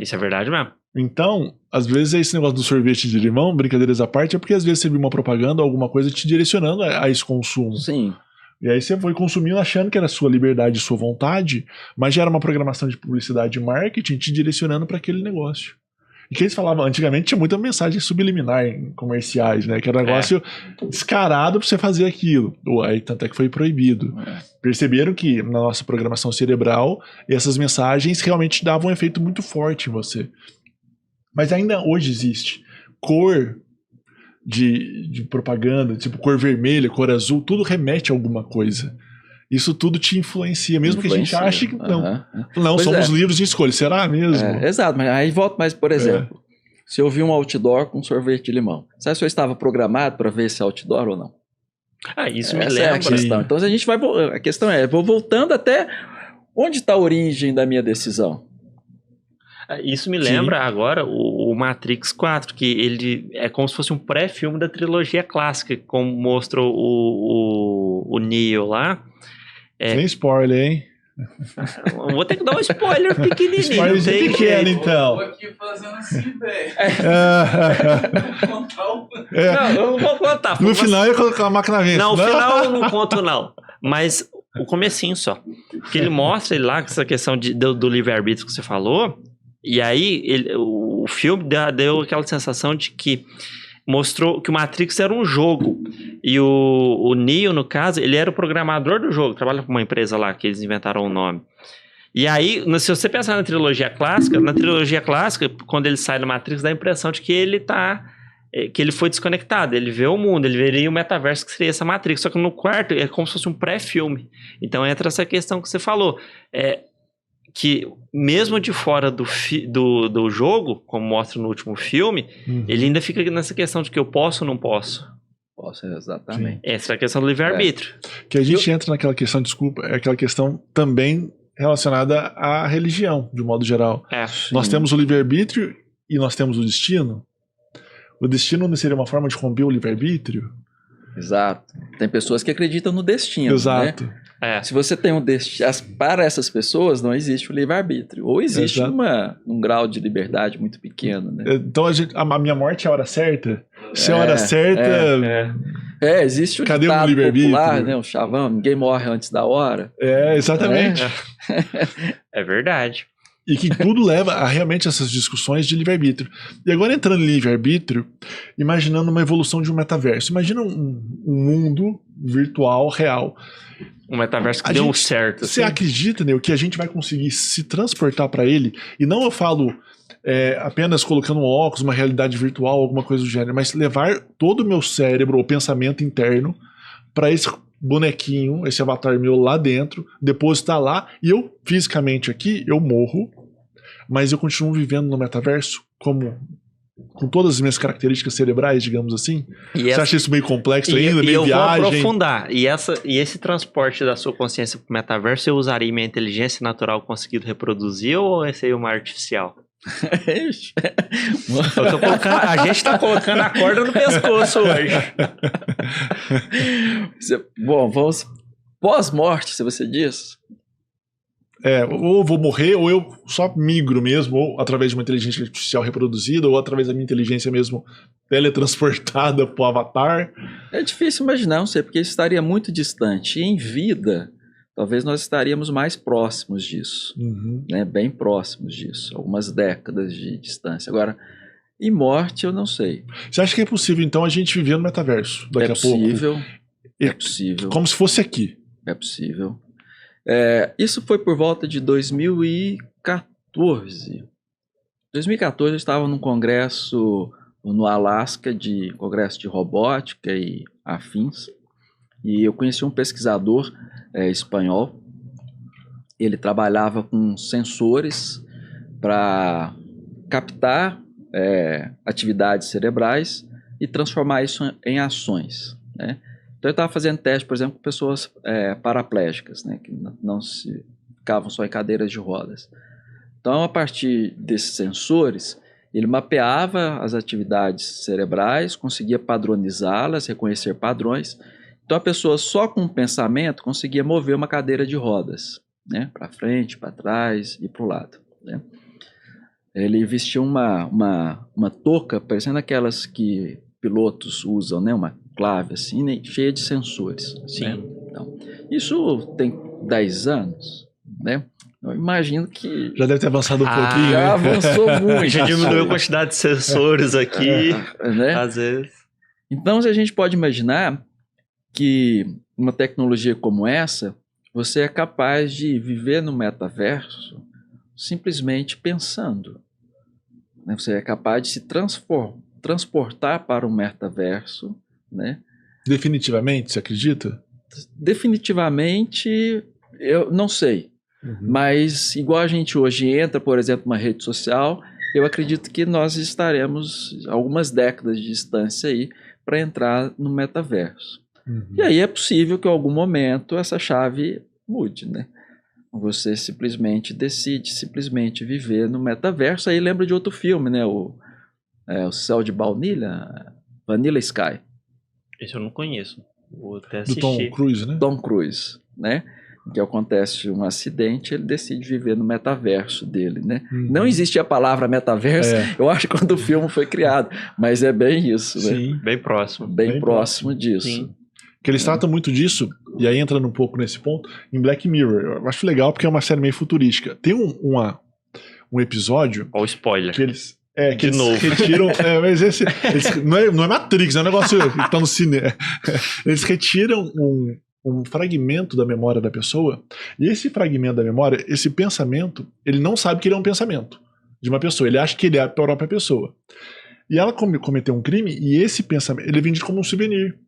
A: Isso é verdade mesmo.
C: Então, às vezes esse negócio do sorvete de limão, brincadeiras à parte, é porque às vezes você viu uma propaganda, alguma coisa te direcionando a esse consumo.
B: Sim.
C: E aí você foi consumindo achando que era sua liberdade, sua vontade, mas já era uma programação de publicidade e marketing te direcionando para aquele negócio. E que eles falavam, antigamente tinha muita mensagem subliminar em comerciais, né? Que era um negócio descarado para você fazer aquilo. Aí tanto é que foi proibido. Perceberam que na nossa programação cerebral, essas mensagens realmente davam um efeito muito forte em você. Mas ainda hoje existe cor de propaganda, tipo cor vermelha, cor azul, tudo remete a alguma coisa. Isso tudo te influencia, mesmo que a gente ache que não. Não,
B: Pois
C: somos livres de escolha. Será mesmo?
B: Exato, mas aí volta mais, por exemplo, se eu vi um outdoor com sorvete de limão, sabe se eu estava programado para ver esse outdoor ou não?
A: Isso me
B: Essa é a
A: lembra.
B: questão. Então a gente vai, a questão é, vou voltando até Onde está a origem da minha decisão?
A: Isso me lembra agora o Matrix 4, que ele é como se fosse um pré-filme da trilogia clássica, como mostrou o Neo lá.
C: Sem spoiler, hein?
A: Vou ter que dar um spoiler pequenininho.
C: Spoiler pequeno, então.
D: Tô aqui fazendo assim, velho.
A: Não, eu não vou contar.
C: No final eu colocar a máquina vence.
A: Não, o final eu não conto, não. Mas o comecinho só. Porque ele mostra ele lá, com essa questão do livre-arbítrio que você falou. E aí, o filme deu aquela sensação de que mostrou que o Matrix era um jogo. E o Neo, no caso, ele era o programador do jogo. Trabalha com uma empresa lá, que eles inventaram o nome. E aí, se você pensar na trilogia clássica, quando ele sai do Matrix, dá a impressão de que ele foi desconectado. Ele vê o mundo, ele veria o metaverso, que seria essa Matrix. Só que no quarto é como se fosse um pré-filme. Então entra essa questão que você falou. Que mesmo de fora do jogo, como mostra no último filme, ele ainda fica nessa questão de que eu posso ou não posso.
B: Posso, exatamente.
A: Essa é a questão do livre-arbítrio.
C: Que a gente entra naquela questão, desculpa, é aquela questão também relacionada à religião, de um modo geral. Nós temos o livre-arbítrio e nós temos o destino. O destino não seria uma forma de romper o livre-arbítrio?
B: Exato. Tem pessoas que acreditam no destino.
C: Exato.
B: Né? Se você tem um destino, para essas pessoas não existe o livre-arbítrio. Ou existe um grau de liberdade muito pequeno. Né?
C: Então a minha morte é a hora certa? Se é a hora certa...
B: existe o
C: cadê
B: ditado
C: o livre-arbítrio?
B: popular, né? O chavão, ninguém morre antes da hora.
C: Exatamente.
A: É verdade.
C: E que tudo leva a realmente essas discussões de livre-arbítrio. E agora entrando em livre-arbítrio, imaginando uma evolução de um metaverso. Imagina um mundo virtual, real.
A: Um metaverso que deu certo.
C: Você acredita, Neo, que a gente vai conseguir se transportar para ele? E não eu falo apenas colocando um óculos, uma realidade virtual, alguma coisa do gênero, mas levar todo o meu cérebro, o pensamento interno, para esse bonequinho, esse avatar meu lá dentro, depositar lá, e eu, fisicamente aqui, eu morro, mas eu continuo vivendo no metaverso com todas as minhas características cerebrais, digamos assim. Você acha isso meio complexo ainda, meio viagem?
A: Eu vou aprofundar. E esse transporte da sua consciência para o metaverso, eu usaria minha inteligência natural conseguido reproduzir, ou esse aí é uma artificial? A gente está colocando a corda no pescoço hoje.
B: Bom, vamos pós-morte, se você diz.
C: Ou eu vou morrer, ou eu só migro mesmo, ou através de uma inteligência artificial reproduzida, ou através da minha inteligência mesmo teletransportada pro avatar.
B: É difícil imaginar, não sei, porque isso estaria muito distante. E em vida, talvez nós estaríamos mais próximos disso, né? Bem próximos disso, algumas décadas de distância. Agora, em morte, eu não sei.
C: Você acha que é possível, então, a gente viver no metaverso daqui a pouco?
B: É possível.
C: Como se fosse aqui.
B: É possível. Isso foi por volta de 2014. 2014 eu estava num congresso no Alasca, congresso de robótica e afins, e eu conheci um pesquisador espanhol. Ele trabalhava com sensores para captar atividades cerebrais e transformar isso em ações, né? Então eu estava fazendo teste, por exemplo, com pessoas paraplégicas, né, que não ficavam só em cadeiras de rodas. Então, a partir desses sensores, ele mapeava as atividades cerebrais, conseguia padronizá-las, reconhecer padrões. Então, a pessoa só com o pensamento conseguia mover uma cadeira de rodas, né, para frente, para trás e para o lado, né. Ele vestia uma touca, parecendo aquelas que pilotos usam, né, uma clave assim, né, cheia de sensores.
A: Sim.
B: Né? Então, isso tem 10 anos, né? Eu imagino que...
C: Já deve ter avançado um pouquinho,
B: já
C: né?
B: avançou muito.
A: Já diminuiu a quantidade de sensores aqui,
B: né?
A: às vezes.
B: Então, a gente pode imaginar que uma tecnologia como essa, você é capaz de viver no metaverso simplesmente pensando, né? Você é capaz de se transportar para o metaverso, né?
C: Definitivamente, você acredita?
B: Definitivamente, eu não sei. Mas igual a gente hoje entra, por exemplo, numa rede social, eu acredito que nós estaremos algumas décadas de distância aí para entrar no metaverso. E aí é possível que em algum momento essa chave mude, né? você simplesmente decide viver no metaverso. Aí lembra de outro filme, né? O Céu de Baunilha, Vanilla Sky.
A: Esse eu não conheço. Vou até
C: Do
A: assistir.
C: Tom Cruise, né?
B: Tom Cruise, né? Que acontece um acidente, ele decide viver no metaverso dele, né?
C: Uhum.
B: Não existe a palavra metaverso, eu acho, quando o filme foi criado, mas é bem isso, né?
C: Sim.
A: Bem próximo.
B: Bem
C: Bem
B: próximo disso.
A: Sim.
C: Que eles tratam muito disso, e aí entrando um pouco nesse ponto, em Black Mirror. Eu acho legal porque é uma série meio futurística. Tem um episódio
A: Olha o spoiler.
C: que eles...
A: De
C: eles
A: novo.
C: retiram. Mas esse. Não é Matrix, é um negócio que tá no cinema. Eles retiram um fragmento da memória da pessoa, e esse fragmento da memória, esse pensamento, ele não sabe que ele é um pensamento de uma pessoa, ele acha que ele é a própria pessoa. E ela cometeu um crime, e esse pensamento, ele é vendido como um souvenir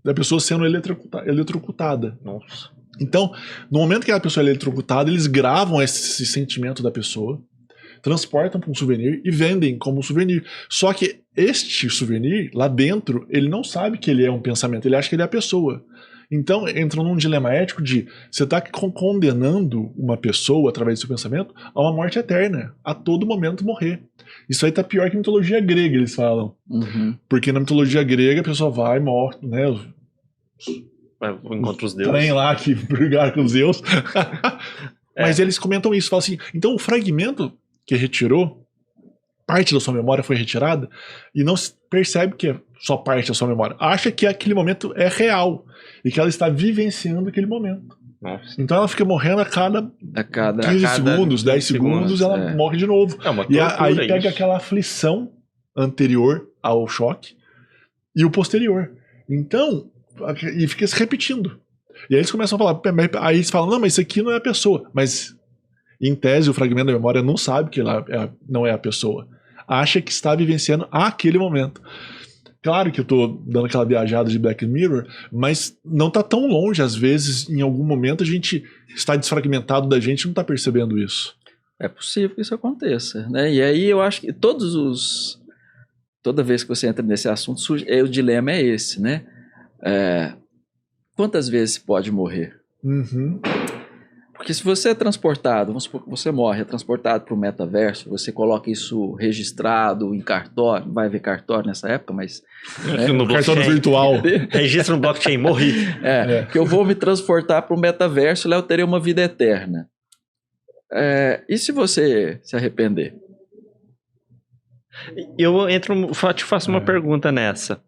C: da pessoa sendo eletrocutada.
A: Nossa.
C: Então, no momento que a pessoa é eletrocutada, eles gravam esse sentimento da pessoa, transportam para um souvenir e vendem como um souvenir. Só que este souvenir, lá dentro, ele não sabe que ele é um pensamento, ele acha que ele é a pessoa. Então, entra num dilema ético de você está condenando uma pessoa, através do seu pensamento, a uma morte eterna, a todo momento morrer. Isso aí tá pior que mitologia grega, eles falam.
B: Uhum.
C: Porque na mitologia grega a pessoa vai, morre, né?
A: Encontra os deuses.
C: Trem lá que brigaram com os Zeus. Mas eles comentam isso, falam assim, então o fragmento que retirou, parte da sua memória foi retirada, e não se percebe que é só parte da sua memória. Acha que aquele momento é real, e que ela está vivenciando aquele momento.
A: Nossa.
C: Então ela fica morrendo a cada 15 segundos, 10 segundos, ela morre de novo.
A: É uma
C: E
A: tortura
C: aí pega
A: isso.
C: aquela aflição anterior ao choque e o posterior. Então, e fica se repetindo. E aí eles começam a falar, aí eles falam, não, mas isso aqui não é a pessoa. Mas, em tese, o fragmento da memória não sabe que ela não é a pessoa. Acha que está vivenciando aquele momento. Claro que eu tô dando aquela viajada de Black Mirror, mas não tá tão longe, às vezes, em algum momento a gente está desfragmentado da gente e não tá percebendo isso.
B: É possível que isso aconteça, né? E aí eu acho que toda vez que você entra nesse assunto, o dilema é esse, né? Quantas vezes se pode morrer?
C: Uhum.
B: Porque se você é transportado, vamos supor que você morre, é transportado para o metaverso, você coloca isso registrado em cartório, não vai haver cartório nessa época, mas...
A: No
C: Cartório
A: blockchain.
C: virtual.
A: Registra no blockchain, morri.
B: Que eu vou me transportar para o metaverso e lá eu terei uma vida eterna. E se você se arrepender?
A: Eu te faço uma pergunta nessa.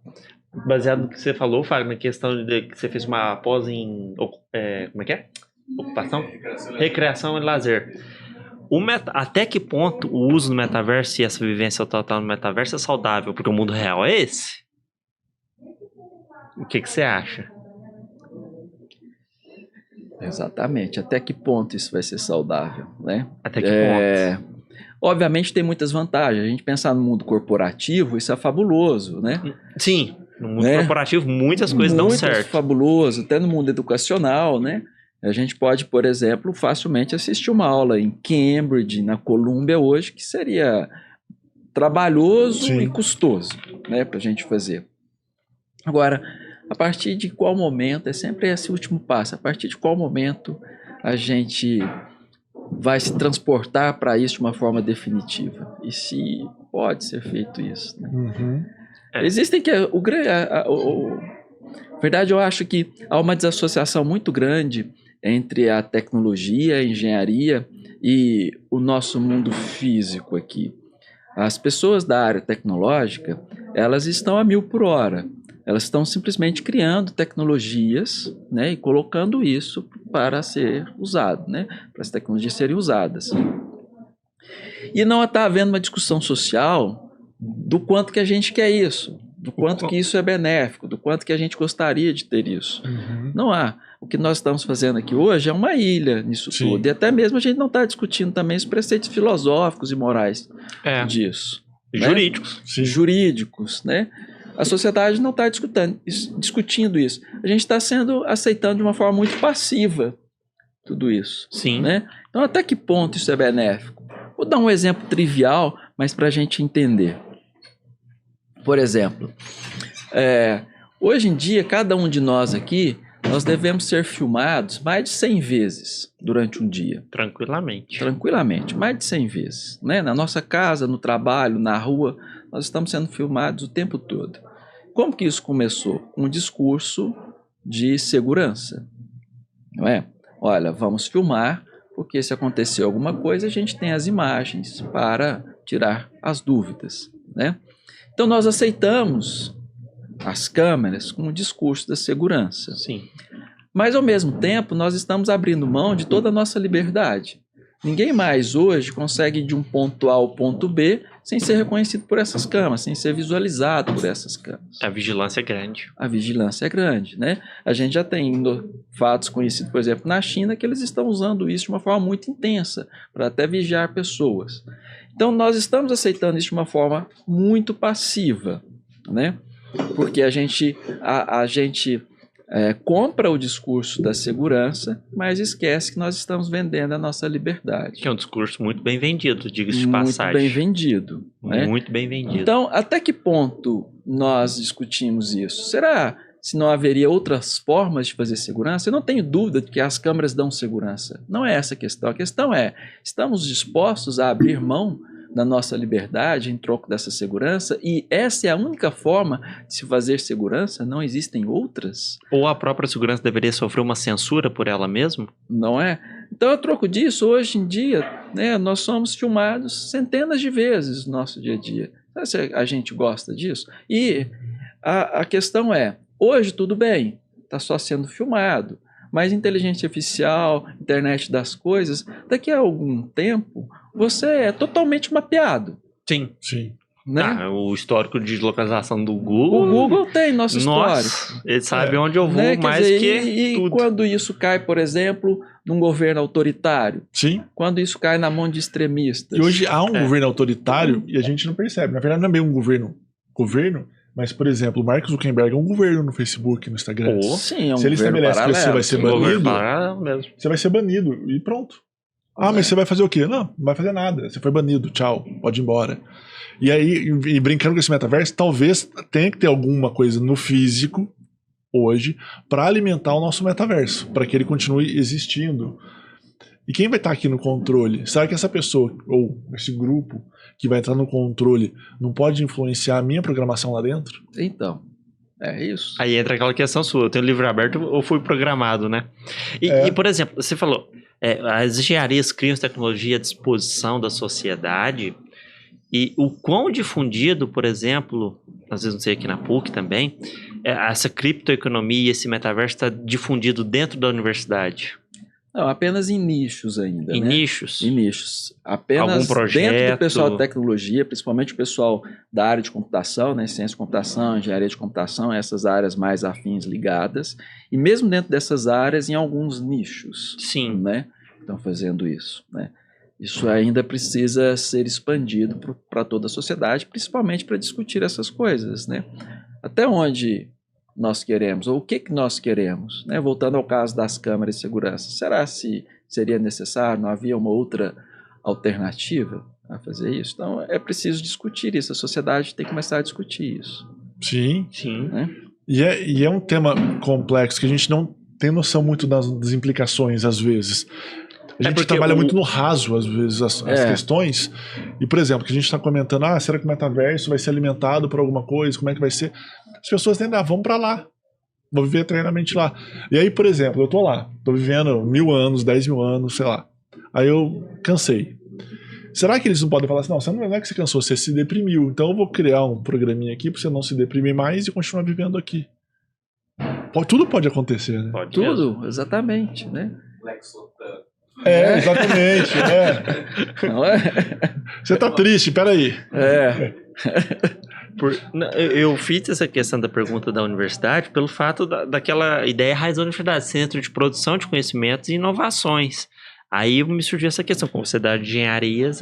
A: Baseado no que você falou, Fábio, na questão de que você fez uma pós em... como é que é? Ocupação? Recreação e lazer. Até que ponto o uso do metaverso e essa vivência total no metaverso é saudável? Porque o mundo real é esse? O que você acha?
B: Exatamente. Até que ponto isso vai ser saudável, né?
A: Até que ponto?
B: Obviamente tem muitas vantagens. A gente pensar no mundo corporativo, isso é fabuloso, né?
A: Sim. No mundo corporativo, muitas coisas dão certo.
B: Fabuloso. Até no mundo educacional, né? A gente pode, por exemplo, facilmente assistir uma aula em Cambridge, na Colômbia hoje, que seria trabalhoso e custoso, né, para a gente fazer. Agora, a partir de qual momento, é sempre esse último passo, a partir de qual momento a gente vai se transportar para isso de uma forma definitiva? E se pode ser feito isso, né?
C: Uhum.
B: Existem que... Na verdade, eu acho que há uma desassociação muito grande entre a tecnologia, a engenharia e o nosso mundo físico aqui. As pessoas da área tecnológica, elas estão a 1000 por hora. Elas estão simplesmente criando tecnologias, né, e colocando isso para ser usado, né, para as tecnologias serem usadas. E não está havendo uma discussão social do quanto que a gente quer isso, do quanto que isso é benéfico, do quanto que a gente gostaria de ter isso.
C: Uhum.
B: Não há. O que nós estamos fazendo aqui hoje é uma ilha nisso tudo. E até mesmo a gente não está discutindo também os preceitos filosóficos e morais disso.
A: Jurídicos.
B: Né? Jurídicos, né? A sociedade não está discutindo isso. A gente está aceitando de uma forma muito passiva tudo isso.
A: Sim.
B: Né? Então, até que ponto isso é benéfico? Vou dar um exemplo trivial, mas para a gente entender. Por exemplo, hoje em dia, cada um de nós aqui nós devemos ser filmados mais de 100 vezes durante um dia.
A: Tranquilamente.
B: Tranquilamente, mais de 100 vezes. Né? Na nossa casa, no trabalho, na rua, nós estamos sendo filmados o tempo todo. Como que isso começou? Com um discurso de segurança. Não é? Olha, vamos filmar, porque se acontecer alguma coisa, a gente tem as imagens para tirar as dúvidas. Né? Então, nós aceitamos as câmeras com o discurso da segurança.
A: Sim.
B: Mas, ao mesmo tempo, nós estamos abrindo mão de toda a nossa liberdade. Ninguém mais hoje consegue ir de um ponto A ao ponto B sem ser reconhecido por essas câmeras, sem ser visualizado por essas câmeras.
A: A vigilância é grande.
B: A vigilância é grande, né? A gente já tem fatos conhecidos, por exemplo, na China, que eles estão usando isso de uma forma muito intensa, para até vigiar pessoas. Então, nós estamos aceitando isso de uma forma muito passiva, né? Porque a gente compra o discurso da segurança, mas esquece que nós estamos vendendo a nossa liberdade.
A: Que é um discurso muito bem vendido, diga-se de
B: Muito
A: passagem.
B: bem vendido. Né?
A: Muito bem vendido.
B: Então, até que ponto nós discutimos isso? Será se não haveria outras formas de fazer segurança? Eu não tenho dúvida de que as câmeras dão segurança. Não é essa a questão. A questão é, estamos dispostos a abrir mão da nossa liberdade em troco dessa segurança? E essa é a única forma de se fazer segurança? Não existem outras?
A: Ou a própria segurança deveria sofrer uma censura por ela mesma?
B: Não é? Então, a troco disso, hoje em dia, né, nós somos filmados centenas de vezes no nosso dia a dia. Se a gente gosta disso? E a questão é, hoje tudo bem, está só sendo filmado, mas inteligência artificial, internet das coisas, daqui a algum tempo, você é totalmente mapeado.
A: Sim.
C: Sim.
B: Né?
A: O histórico de localização do Google.
B: O Google tem nosso histórico.
A: Nossa, ele sabe onde eu vou
B: Né?
A: mais
B: Quer dizer,
A: que
B: e
A: tudo.
B: quando isso cai, por exemplo, num governo autoritário,
C: Sim.
B: quando isso cai na mão de extremistas.
C: E hoje há um governo autoritário e a gente não percebe. Na verdade, não é bem um governo, mas, por exemplo, o Mark Zuckerberg é um governo no Facebook, no Instagram.
B: Sim, é um
C: Se ele
B: governo
C: estabelece que você
B: paralelo.
C: vai ser
A: Um governo
C: banido,
A: paralelo mesmo.
C: você vai ser banido e pronto. Ah, mas você vai fazer o quê? Não vai fazer nada. Você foi banido, tchau, pode ir embora. E aí, e brincando com esse metaverso, talvez tenha que ter alguma coisa no físico, hoje, para alimentar o nosso metaverso, para que ele continue existindo. E quem vai estar aqui no controle? Será que essa pessoa, ou esse grupo que vai entrar no controle, não pode influenciar a minha programação lá dentro?
B: Então, é isso.
A: Aí entra aquela questão sua, eu tenho livro aberto ou fui programado, né? E, por exemplo, você falou, as engenharias criam tecnologia à disposição da sociedade, e o quão difundido, por exemplo, às vezes não sei aqui na PUC também, essa criptoeconomia, esse metaverso está difundido dentro da universidade?
B: Não, apenas em nichos ainda.
A: Em
B: né?
A: nichos?
B: Em nichos. Apenas
A: Algum projeto?
B: dentro do pessoal da tecnologia, principalmente o pessoal da área de computação, né? Ciência de computação, engenharia de computação, essas áreas mais afins ligadas. E mesmo dentro dessas áreas, em alguns nichos.
A: Sim.
B: Né? Estão fazendo isso. Né? Isso ainda precisa ser expandido para toda a sociedade, principalmente para discutir essas coisas. Né? Até onde nós queremos, ou o que nós queremos, né? Voltando ao caso das câmeras de segurança, será se seria necessário, não havia uma outra alternativa a fazer isso? Então é preciso discutir isso, a sociedade tem que começar a discutir isso.
C: Sim.
A: Sim.
B: Né?
C: E é um tema complexo que a gente não tem noção muito das implicações às vezes. A gente trabalha muito no raso, às vezes, as questões. E, por exemplo, que a gente está comentando, será que o metaverso vai ser alimentado por alguma coisa? Como é que vai ser? As pessoas tendem, vamos para lá. Vou viver eternamente lá. E aí, por exemplo, eu tô lá. Tô vivendo 1000 anos, 10 mil anos, sei lá. Aí eu cansei. Será que eles não podem falar assim, não, você não é que você cansou, você se deprimiu. Então eu vou criar um programinha aqui para você não se deprimir mais e continuar vivendo aqui. Tudo pode acontecer, né?
A: Pode
B: Tudo,
A: mesmo.
B: exatamente, né?
D: Lexotan.
C: Exatamente.
B: Não é?
C: Você tá triste, peraí.
A: Eu fiz essa questão da pergunta da universidade pelo fato daquela ideia raiz da universidade, centro de produção de conhecimentos e inovações. Aí me surgiu essa questão, como você dá de engenharias,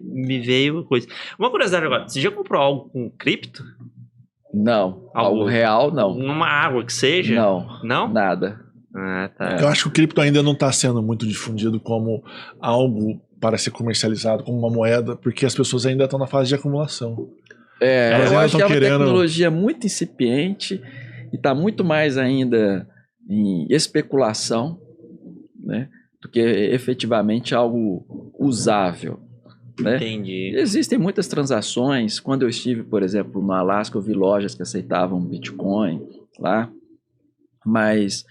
A: me veio coisa. Uma curiosidade agora, você já comprou algo com cripto?
B: Não, algo real não.
A: Uma água que seja?
B: Não,
A: Não?
B: nada.
A: Tá.
C: Eu acho que o cripto ainda não está sendo muito difundido como algo para ser comercializado, como uma moeda, porque as pessoas ainda estão na fase de acumulação.
B: Eu acho que é uma tecnologia muito incipiente e está muito mais ainda em especulação, né, do que efetivamente algo usável, né?
A: Entendi.
B: Existem muitas transações. Quando eu estive, por exemplo, no Alasca, eu vi lojas que aceitavam Bitcoin lá, mas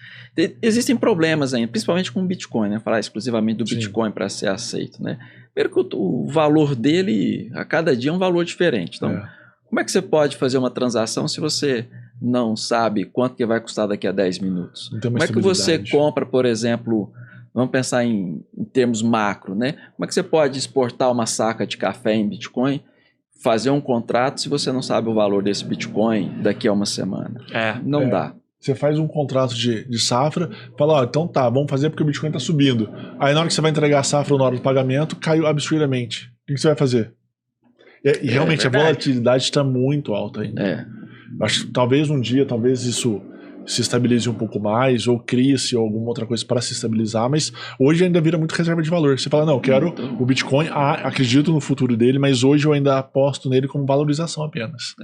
B: existem problemas ainda, principalmente com o Bitcoin, né? Falar exclusivamente do
C: Sim.
B: Bitcoin para ser aceito, né? Primeiro que o valor dele, a cada dia é um valor diferente. Então, como é que você pode fazer uma transação se você não sabe quanto que vai custar daqui a 10 minutos?
C: Não tem uma
B: Como é que você
C: estabilidade.
B: compra, por exemplo, vamos pensar em termos macro, né? Como é que você pode exportar uma saca de café em Bitcoin, fazer um contrato se você não sabe o valor desse Bitcoin daqui a uma semana? Não dá.
C: Você faz um contrato de safra, fala, ó, então tá, vamos fazer porque o Bitcoin tá subindo. Aí na hora que você vai entregar a safra ou na hora do pagamento, caiu absurdamente. O que você vai fazer? E realmente a volatilidade está muito alta ainda. Acho que talvez um dia, talvez isso se estabilize um pouco mais, ou crie-se alguma outra coisa para se estabilizar, mas hoje ainda vira muito reserva de valor. Você fala, não, eu quero o Bitcoin, acredito no futuro dele, mas hoje eu ainda aposto nele como valorização apenas.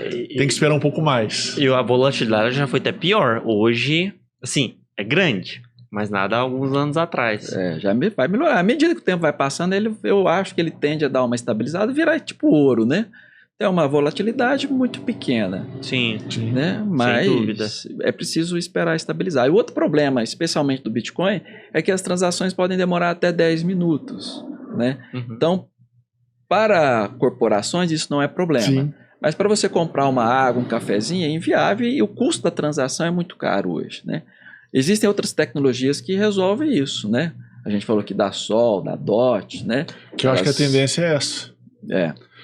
C: Tem que esperar um pouco mais.
A: E a volatilidade já foi até pior. Hoje, assim, é grande, mas nada há alguns anos atrás.
B: Já vai melhorar. À medida que o tempo vai passando, eu acho que ele tende a dar uma estabilizada e virar tipo ouro, né? É uma volatilidade muito pequena.
A: Sim,
B: né? Mas
A: sem dúvida.
B: É preciso esperar estabilizar. E o outro problema, especialmente do Bitcoin, é que as transações podem demorar até 10 minutos. Né? Então, para corporações, isso não é problema.
C: Sim.
B: Mas para você comprar uma água, um cafezinho, é inviável e o custo da transação é muito caro hoje. Né? Existem outras tecnologias que resolvem isso. Né? A gente falou aqui da Sol, da DOT. Né?
C: Que eu acho que a tendência é essa.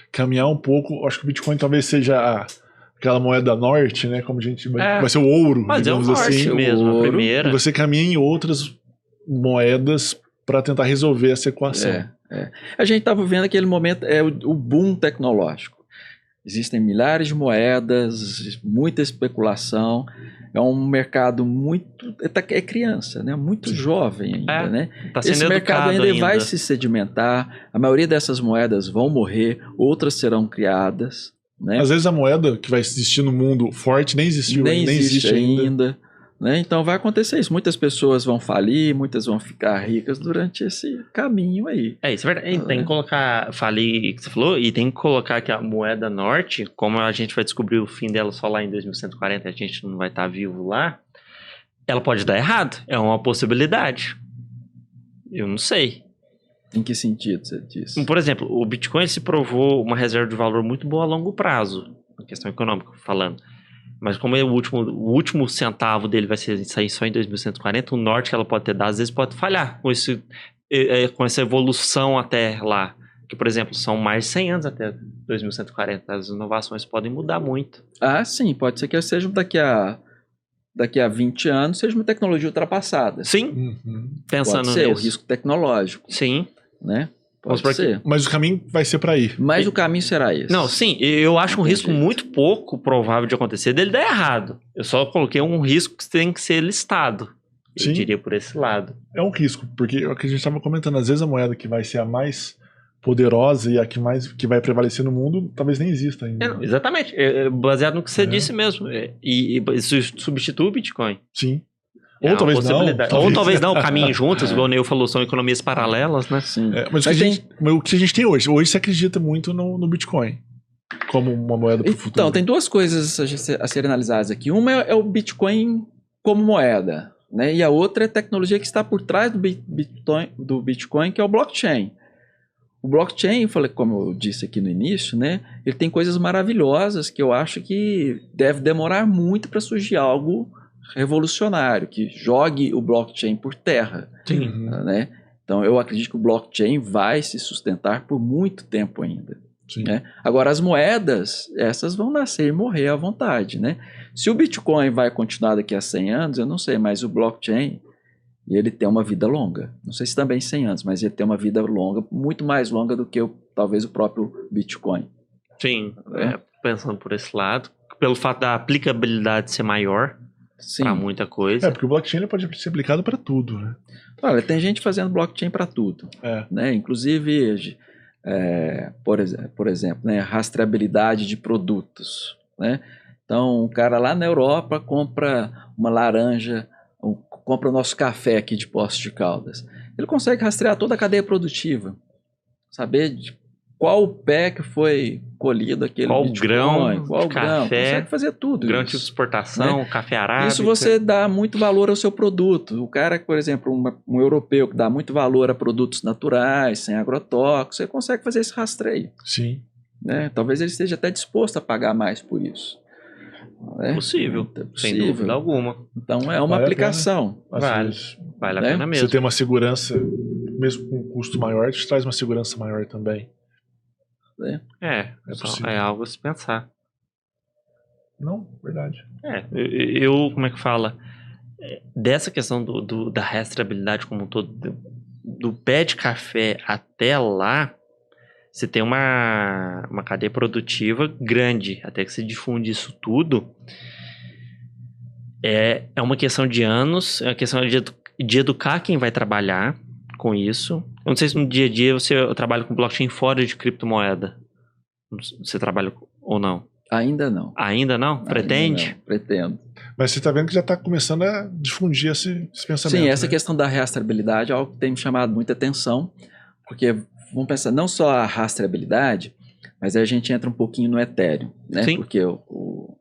C: Caminhar um pouco, acho que o Bitcoin talvez seja aquela moeda norte, né? Como a gente vai ser o ouro,
A: mas
C: digamos
A: é o norte
C: assim.
A: mesmo, a primeira.
C: E você caminha em outras moedas para tentar resolver essa equação.
B: A gente estava vivendo aquele momento, o boom tecnológico. Existem milhares de moedas, muita especulação. É um mercado muito... É criança, né? Muito jovem ainda, né?
A: Tá sendo
B: Esse mercado ainda
A: ainda
B: vai se sedimentar. A maioria dessas moedas vão morrer, outras serão criadas. Né?
C: Às vezes a moeda que vai existir no mundo forte nem existiu, nem existe ainda.
B: Né? Então vai acontecer isso. Muitas pessoas vão falir, muitas vão ficar ricas durante esse caminho aí.
A: Isso é verdade. Tem que colocar, falei que você falou, e tem que colocar que a moeda norte, como a gente vai descobrir o fim dela só lá em 2140, a gente não vai estar vivo lá, ela pode dar errado. É uma possibilidade. Eu não sei.
B: Em que sentido você disse?
A: Por exemplo, o Bitcoin se provou uma reserva de valor muito boa a longo prazo, na questão econômica falando. Mas como o último centavo dele vai sair só em 2140, o norte que ela pode ter dado, às vezes pode falhar com essa evolução até lá. Que, por exemplo, são mais de 100 anos até 2140. As inovações podem mudar muito.
B: Sim. Pode ser que seja daqui a 20 anos seja uma tecnologia ultrapassada.
A: Sim. Pensando
B: pode ser
A: nisso.
B: O risco tecnológico.
A: Sim.
B: Né? Pode ser.
C: Mas o caminho vai ser para ir.
B: Mas o caminho será esse.
A: Não, sim. Eu acho um risco muito pouco provável de acontecer dele dar errado. Eu só coloquei um risco que tem que ser listado. Eu diria por esse lado.
C: É um risco, porque é o que a gente estava comentando. Às vezes a moeda que vai ser a mais poderosa e a que vai prevalecer no mundo, talvez nem exista ainda.
A: Exatamente. Baseado no que você disse mesmo. E substitui o Bitcoin.
C: Sim. Ou talvez não.
A: Ou talvez não, caminhem juntas, igual o Neo falou, são economias paralelas, né?
B: Sim.
C: Mas o que a gente tem hoje? Hoje se acredita muito no Bitcoin como uma moeda para o futuro.
B: Então, tem duas coisas a serem analisadas aqui. Uma é o Bitcoin como moeda, né? E a outra é a tecnologia que está por trás do Bitcoin, que é o blockchain. O blockchain, como eu disse aqui no início, né? Ele tem coisas maravilhosas que eu acho que deve demorar muito para surgir algo revolucionário, que jogue o blockchain por terra.
A: Sim.
B: Né? Então, eu acredito que o blockchain vai se sustentar por muito tempo ainda. Né? Agora, as moedas, essas vão nascer e morrer à vontade. Né? Se o Bitcoin vai continuar daqui a 100 anos, eu não sei, mas o blockchain, ele tem uma vida longa. Não sei se também 100 anos, mas ele tem uma vida longa, muito mais longa do que talvez o próprio Bitcoin.
A: Sim, pensando por esse lado, pelo fato da aplicabilidade ser maior, para muita coisa.
C: Porque o blockchain pode ser aplicado para tudo, né?
B: Olha, tem gente fazendo blockchain para tudo. Né? Inclusive, por exemplo, né? Rastreabilidade de produtos. Né? Então, um cara lá na Europa compra uma laranja, um compra o nosso café aqui de Poços de Caldas, ele consegue rastrear toda a cadeia produtiva, saber de qual pé que foi colhido aquele
A: Qual
B: Bitcoin,
A: grão
B: qual
A: de
B: grão,
A: café,
B: consegue fazer tudo
A: grão
B: isso.
A: tipo de exportação, café arábica.
B: Isso você dá muito valor ao seu produto. O cara, por exemplo, um europeu que dá muito valor a produtos naturais, sem agrotóxicos, você consegue fazer esse rastreio.
C: Sim.
B: Né? Talvez ele esteja até disposto a pagar mais por isso. Né?
A: Possível,
B: É
A: sem
B: possível.
A: dúvida alguma.
B: Então é uma
C: Vale a
B: aplicação.
C: Às
A: Vale.
C: vezes,
A: Vale a
B: Né?
A: pena
C: você
A: mesmo.
C: tem uma segurança, mesmo com um custo maior, te traz uma segurança maior também.
A: É
C: possível.
A: é algo a se pensar.
C: Não, verdade.
A: Como é que fala? Dessa questão da rastreabilidade como um todo, do pé de café até lá, você tem uma cadeia produtiva grande, até que se difunde isso tudo. É uma questão de anos, é uma questão de educar quem vai trabalhar com isso. Eu não sei se no dia a dia você trabalha com blockchain fora de criptomoeda. Você trabalha ou não?
B: Ainda não.
A: Ainda não? Pretende?
B: Ainda não. Pretendo.
C: Mas você está vendo que já está começando a difundir esse pensamento.
B: Sim, essa
C: né?
B: questão da rastreabilidade é algo que tem me chamado muita atenção, porque vamos pensar não só a rastreabilidade, mas aí a gente entra um pouquinho no Ethereum, né?
A: Sim.
B: Porque o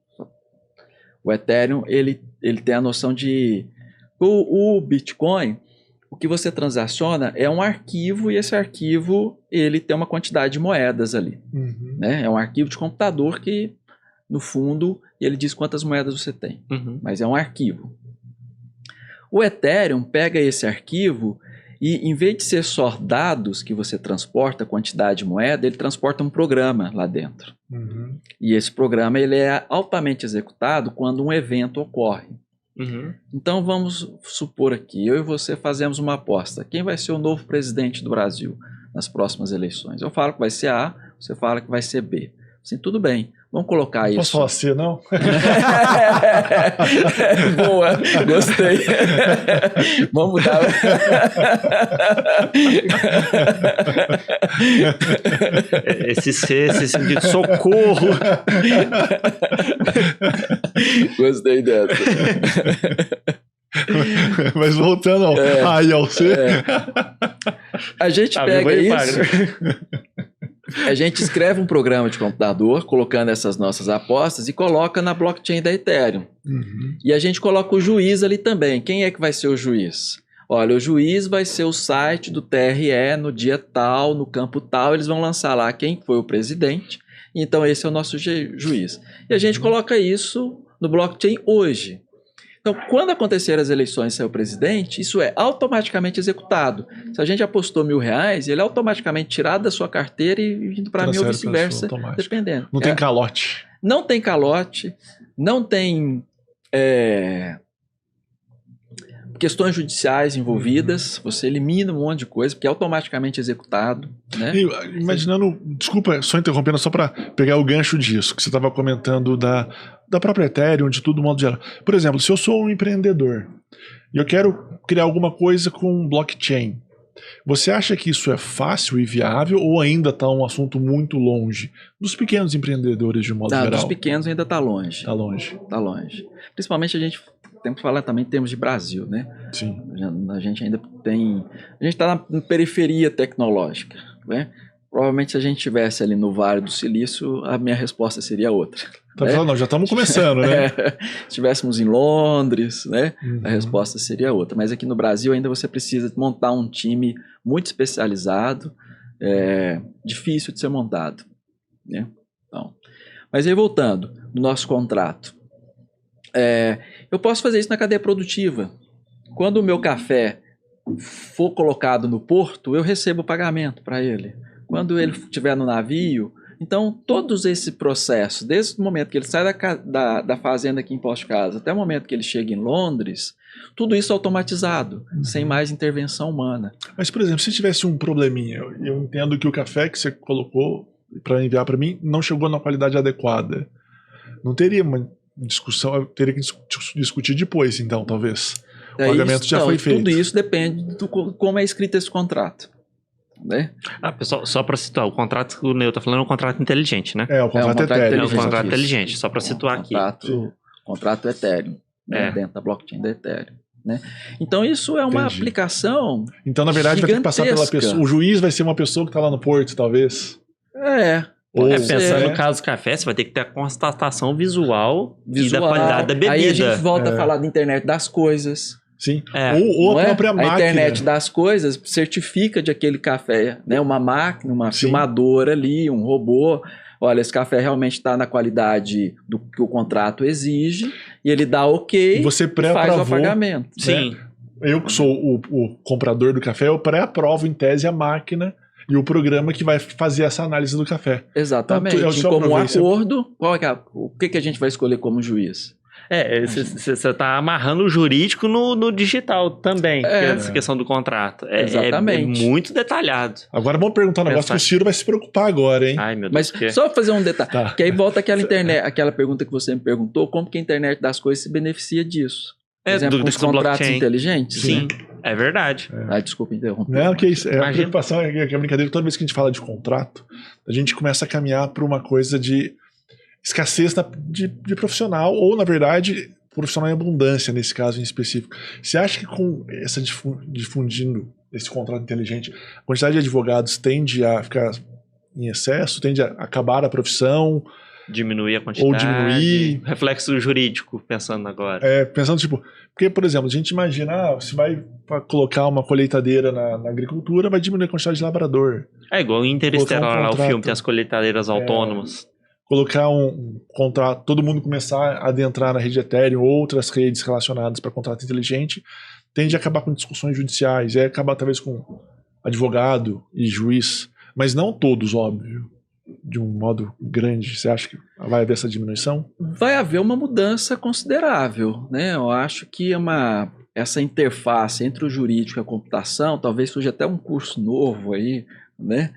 B: Ethereum, ele tem a noção de... O Bitcoin, o que você transaciona é um arquivo, e esse arquivo, ele tem uma quantidade de moedas ali,
C: Uhum.
B: né? É um arquivo de computador que, no fundo, ele diz quantas moedas você tem.
A: Uhum.
B: Mas é um arquivo. O Ethereum pega esse arquivo e, em vez de ser só dados que você transporta, quantidade de moeda, ele transporta um programa lá dentro.
C: Uhum.
B: E esse programa ele é altamente executado quando um evento ocorre.
A: Uhum.
B: Então vamos supor aqui, eu e você fazemos uma aposta. Quem vai ser o novo presidente do Brasil nas próximas eleições? Eu falo que vai ser A, você fala que vai ser B. Assim, tudo bem, vamos colocar isso.
C: Posso falar C, não?
B: Boa, gostei. Vamos mudar.
A: Esse sentido de socorro.
B: Gostei dessa.
C: Mas voltando ao A e ao C.
B: A gente pega isso. A gente escreve um programa de computador colocando essas nossas apostas e coloca na blockchain da Ethereum.
C: Uhum.
B: E a gente coloca o juiz ali também. Quem é que vai ser o juiz? Olha, o juiz vai ser o site do TRE no dia tal, no campo tal. Eles vão lançar lá quem foi o presidente. Então esse é o nosso juiz. E a gente coloca isso no blockchain hoje. Então, quando acontecer as eleições e sair o presidente, isso é automaticamente executado. Se a gente apostou R$1.000, ele é automaticamente tirado da sua carteira e vindo para mim ou vice-versa, dependendo.
C: Não tem calote.
B: Não tem calote, não tem questões judiciais envolvidas, você elimina um monte de coisa, porque é automaticamente executado. Né?
C: E, imaginando, desculpa, só interrompendo, só para pegar o gancho disso, que você estava comentando da própria Ethereum, de tudo modo geral. Por exemplo, se eu sou um empreendedor e eu quero criar alguma coisa com blockchain, você acha que isso é fácil e viável ou ainda está um assunto muito longe? Dos pequenos empreendedores, de modo geral.
B: Dos pequenos ainda está longe.
C: Está longe.
B: Está longe. Principalmente a gente tem que falar também em termos de Brasil, né?
C: Sim.
B: A gente ainda tem... A gente está na periferia tecnológica, né? Provavelmente se a gente estivesse ali no Vale do Silício, a minha resposta seria outra.
C: Tá falando, não, já estamos começando, né?
B: Se estivéssemos em Londres, né?
C: Uhum.
B: A resposta seria outra. Mas aqui no Brasil ainda você precisa montar um time muito especializado, difícil de ser montado. Né? Então, mas aí voltando no nosso contrato. Eu posso fazer isso na cadeia produtiva. Quando o meu café for colocado no porto, eu recebo o pagamento para ele. Quando ele estiver no navio... Então, todos esse processo, desde o momento que ele sai da fazenda aqui em Poços de Caldas até o momento que ele chega em Londres, tudo isso automatizado, sem mais intervenção humana.
C: Mas, por exemplo, se tivesse um probleminha, eu entendo que o café que você colocou para enviar para mim não chegou na qualidade adequada. Não teria uma discussão, eu teria que discutir depois, então, talvez. O pagamento já foi feito.
B: Tudo isso depende de como é escrito esse contrato. Né?
A: Pessoal, só para situar, o contrato que o Neu tá falando é um contrato inteligente, né?
C: O contrato
A: É um
C: Ethereum.
A: contrato inteligente, só para situar aqui.
B: Contrato Ethereum, né? Dentro da blockchain da Ethereum. né? Então isso é uma
C: Entendi.
B: aplicação
C: Então, na verdade, vai ter que passar pela
B: gigantesca.
C: pessoa. O juiz vai ser uma pessoa que tá lá no porto, talvez. Ou
B: Pode ser.
A: Pensando no caso do café, você vai ter que ter a constatação visual, e da qualidade da bebida.
B: Aí a gente volta a falar da internet das coisas.
C: Sim.
A: É.
C: Ou
B: Não
C: a
B: é?
C: própria máquina.
B: A internet das coisas certifica de aquele café, né? Uma máquina, uma
C: Sim.
B: filmadora ali, um robô. Olha, esse café realmente está na qualidade do que o contrato exige, e ele dá ok
C: Você
B: e faz o
C: pré-aprovou.
B: pagamento.
A: Sim.
C: Eu que sou o comprador do café, eu pré-aprovo em tese a máquina e o programa que vai fazer essa análise do café.
B: Exatamente.
C: Então, eu
B: Em
C: só
B: como um
C: aproveito-
B: acordo, o que a gente vai escolher como juiz?
A: Você tá amarrando o jurídico no digital também, que é essa questão do contrato.
B: Exatamente.
A: É muito detalhado.
C: Agora vamos perguntar um negócio que o Ciro vai se preocupar agora, hein?
A: Ai, meu Deus.
B: Mas
A: que...
B: só fazer um detalhe,
C: Tá.
B: que aí volta aquela internet, aquela pergunta que você me perguntou, como que a internet das coisas se beneficia disso? Por exemplo, com os
A: do
B: contratos
A: blockchain.
B: inteligentes?
A: Sim,
B: Né?
A: é verdade.
B: Ah, desculpa interromper.
C: Não, que isso. A
A: Imagina.
C: preocupação é que a brincadeira, toda vez que a gente fala de contrato, a gente começa a caminhar para uma coisa de escassez de profissional, ou, na verdade, profissional em abundância, nesse caso em específico. Você acha que com essa difundindo esse contrato inteligente, a quantidade de advogados tende a ficar em excesso, tende a acabar a profissão?
A: Diminuir a quantidade.
C: Ou diminuir.
A: Reflexo jurídico, pensando agora.
C: Pensando, tipo, porque, por exemplo, a gente imagina, você vai colocar uma colheitadeira na agricultura, vai diminuir a quantidade de labrador.
A: É igual em Interestelar,
C: Colocar um
A: lá o
C: contrato.
A: filme, tem as colheitadeiras autônomas.
C: Colocar um contrato, todo mundo começar a adentrar na rede Ethereum, outras redes relacionadas para contrato inteligente, tende a acabar com discussões judiciais, acabar talvez com advogado e juiz, mas não todos, óbvio, de um modo grande. Você acha que vai haver essa diminuição?
B: Vai haver uma mudança considerável, né? Eu acho que essa interface entre o jurídico e a computação, talvez surja até um curso novo aí, né?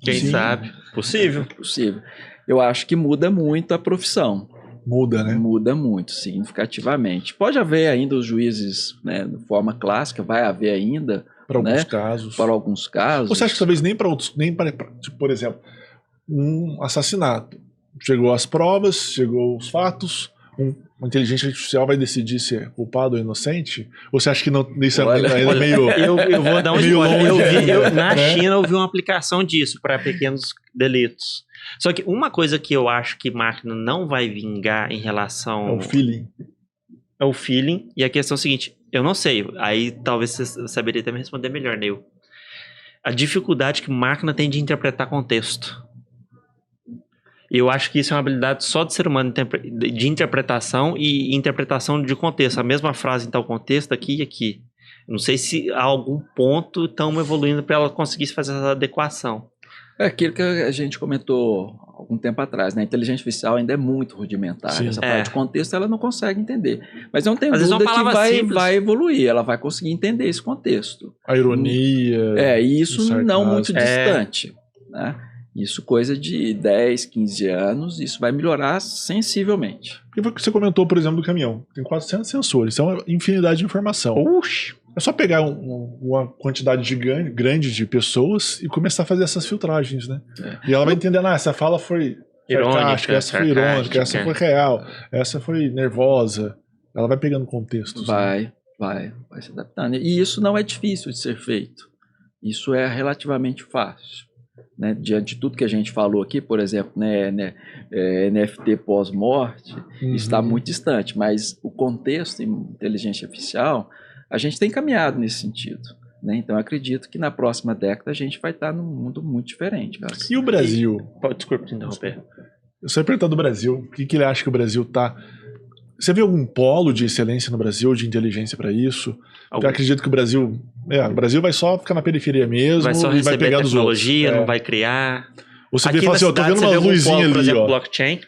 A: Quem
C: Sim.
A: sabe? Possível.
B: Possível. Eu acho que muda muito a profissão.
C: Muda, né?
B: Muda muito, significativamente. Pode haver ainda os juízes, né, de forma clássica, vai haver ainda,
C: Para alguns
B: né?
C: casos.
B: Para alguns casos.
C: Ou você acha que talvez nem para outros, nem para, tipo, por exemplo, um assassinato. Chegou as provas, chegou os fatos, uma inteligência artificial vai decidir se é culpado ou inocente? Ou você acha que não, isso
B: Olha,
C: ainda é meio...
A: Eu vou dar um
C: Meio
A: spoiler.
C: longe,
A: Na
C: né?
A: China eu vi uma aplicação disso para pequenos delitos. Só que uma coisa que eu acho que máquina não vai vingar em
C: É
A: relação
C: um feeling.
A: é o feeling. E a questão é a seguinte, eu não sei, aí talvez você saberia até me responder melhor, Neil. A dificuldade que máquina tem de interpretar contexto. E eu acho que isso é uma habilidade só do ser humano, de interpretação e interpretação de contexto. A mesma frase em tal contexto, aqui e aqui. Eu não sei se a algum ponto estão evoluindo para ela conseguir fazer essa adequação.
B: É aquilo que a gente comentou algum tempo atrás, né? A inteligência artificial ainda é muito rudimentar.
C: Sim.
B: Essa parte de contexto ela não consegue entender. Mas eu não tenho
A: Às vezes
B: dúvida
A: uma
B: que
A: palavra simples.
B: vai evoluir, ela vai conseguir entender esse contexto.
C: A ironia.
B: E isso
C: o sarcasmo.
B: não muito
A: É.
B: distante, né? Isso coisa de 10, 15 anos, isso vai melhorar sensivelmente.
C: E foi o que você comentou, por exemplo, do caminhão. Tem 400 sensores, isso é uma infinidade de informação.
A: Oxi!
C: É só pegar uma quantidade grande de pessoas e começar a fazer essas filtragens, né? E ela vai entendendo, essa fala foi
A: Irônica,
C: sarcástica, essa foi irônica, essa
A: sarcástica.
C: foi real, essa foi nervosa. Ela vai pegando contextos. né?
B: Vai se adaptando. E isso não é difícil de ser feito. Isso é relativamente fácil. Né? Diante de tudo que a gente falou aqui, por exemplo, né, NFT pós-morte,
C: Uhum.
B: isso está muito distante, mas o contexto em inteligência artificial, a gente tem caminhado nesse sentido. Né? Então, eu acredito que na próxima década a gente vai estar num mundo muito diferente. Cara.
C: E o Brasil?
A: Desculpa te interromper.
C: Eu só ia perguntar do Brasil. O que ele acha que o Brasil tá... Você vê algum polo de excelência no Brasil, de inteligência para isso? Eu acredito que o Brasil vai só ficar na periferia mesmo
A: Vai só
C: e vai
A: receber
C: pegar dos outros.
A: tecnologia, não vai criar.
C: Você
A: Aqui
C: vê e fala
A: na
C: assim, eu tô
A: cidade,
C: vendo
A: você
C: uma
A: vê algum
C: luzinha
A: polo,
C: ali,
A: por exemplo,
C: ó.
A: blockchain.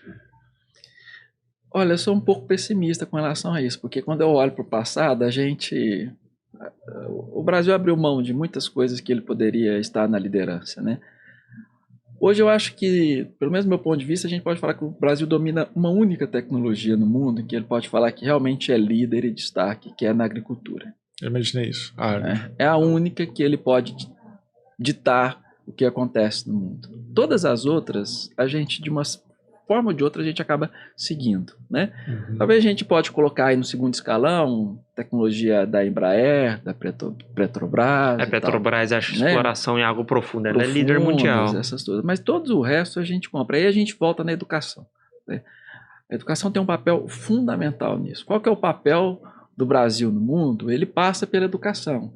B: Olha, eu sou um pouco pessimista com relação a isso, porque quando eu olho para o passado, o Brasil abriu mão de muitas coisas que ele poderia estar na liderança, né? Hoje eu acho que, pelo menos do meu ponto de vista, a gente pode falar que o Brasil domina uma única tecnologia no mundo, em que ele pode falar que realmente é líder e destaque, que é na agricultura.
C: Eu imaginei isso.
B: É a única que ele pode ditar o que acontece no mundo. Todas as outras, a gente, de uma forma ou de outra a gente acaba seguindo, né?
C: Uhum.
B: Talvez a gente pode colocar aí no segundo escalão tecnologia da Embraer, da Petrobras.
A: A Petrobras acha
B: né?
A: exploração em água profunda, ela é líder
B: Profundas,
A: mundial.
B: essas coisas. Mas todo o resto a gente compra. Aí a gente volta na educação, né? A educação tem um papel fundamental nisso. Qual que é o papel do Brasil no mundo? Ele passa pela educação.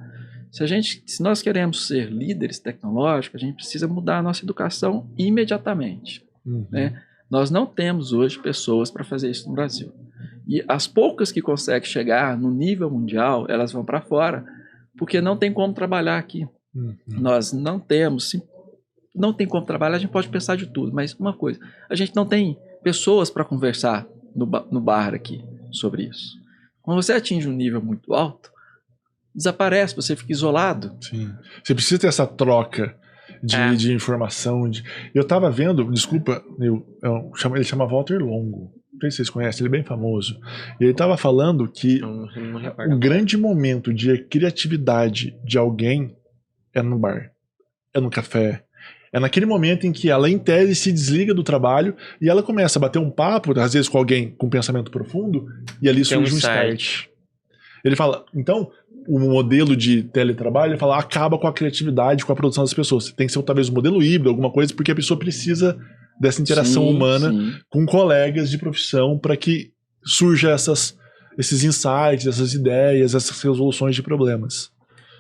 B: Se nós queremos ser líderes tecnológicos, a gente precisa mudar a nossa educação imediatamente,
C: Uhum.
B: né? Nós não temos hoje pessoas para fazer isso no Brasil. E as poucas que conseguem chegar no nível mundial, elas vão para fora, porque não tem como trabalhar aqui.
C: Uhum.
B: Nós não tem como trabalhar, a gente pode pensar de tudo, mas uma coisa, a gente não tem pessoas para conversar no bar aqui sobre isso. Quando você atinge um nível muito alto, desaparece, você fica isolado.
C: Sim. Você precisa ter essa troca de informação. Eu tava vendo, desculpa, ele chama Walter Longo. Não sei se vocês conhecem, ele é bem famoso. E ele tava falando que
A: Não reparto.
C: o grande momento de criatividade de alguém é no bar, é no café. É naquele momento em que ela, em tese, se desliga do trabalho e ela começa a bater um papo, às vezes com alguém com pensamento profundo, e ali
A: Tem um
C: surge um start.
A: insight.
C: Ele fala, então, o modelo de teletrabalho, ele fala, acaba com a criatividade, com a produção das pessoas. Tem que ser talvez um modelo híbrido, alguma coisa, porque a pessoa precisa dessa interação
B: Sim,
C: humana
B: sim.
C: com colegas de profissão para que surja esses insights, essas ideias, essas resoluções de problemas.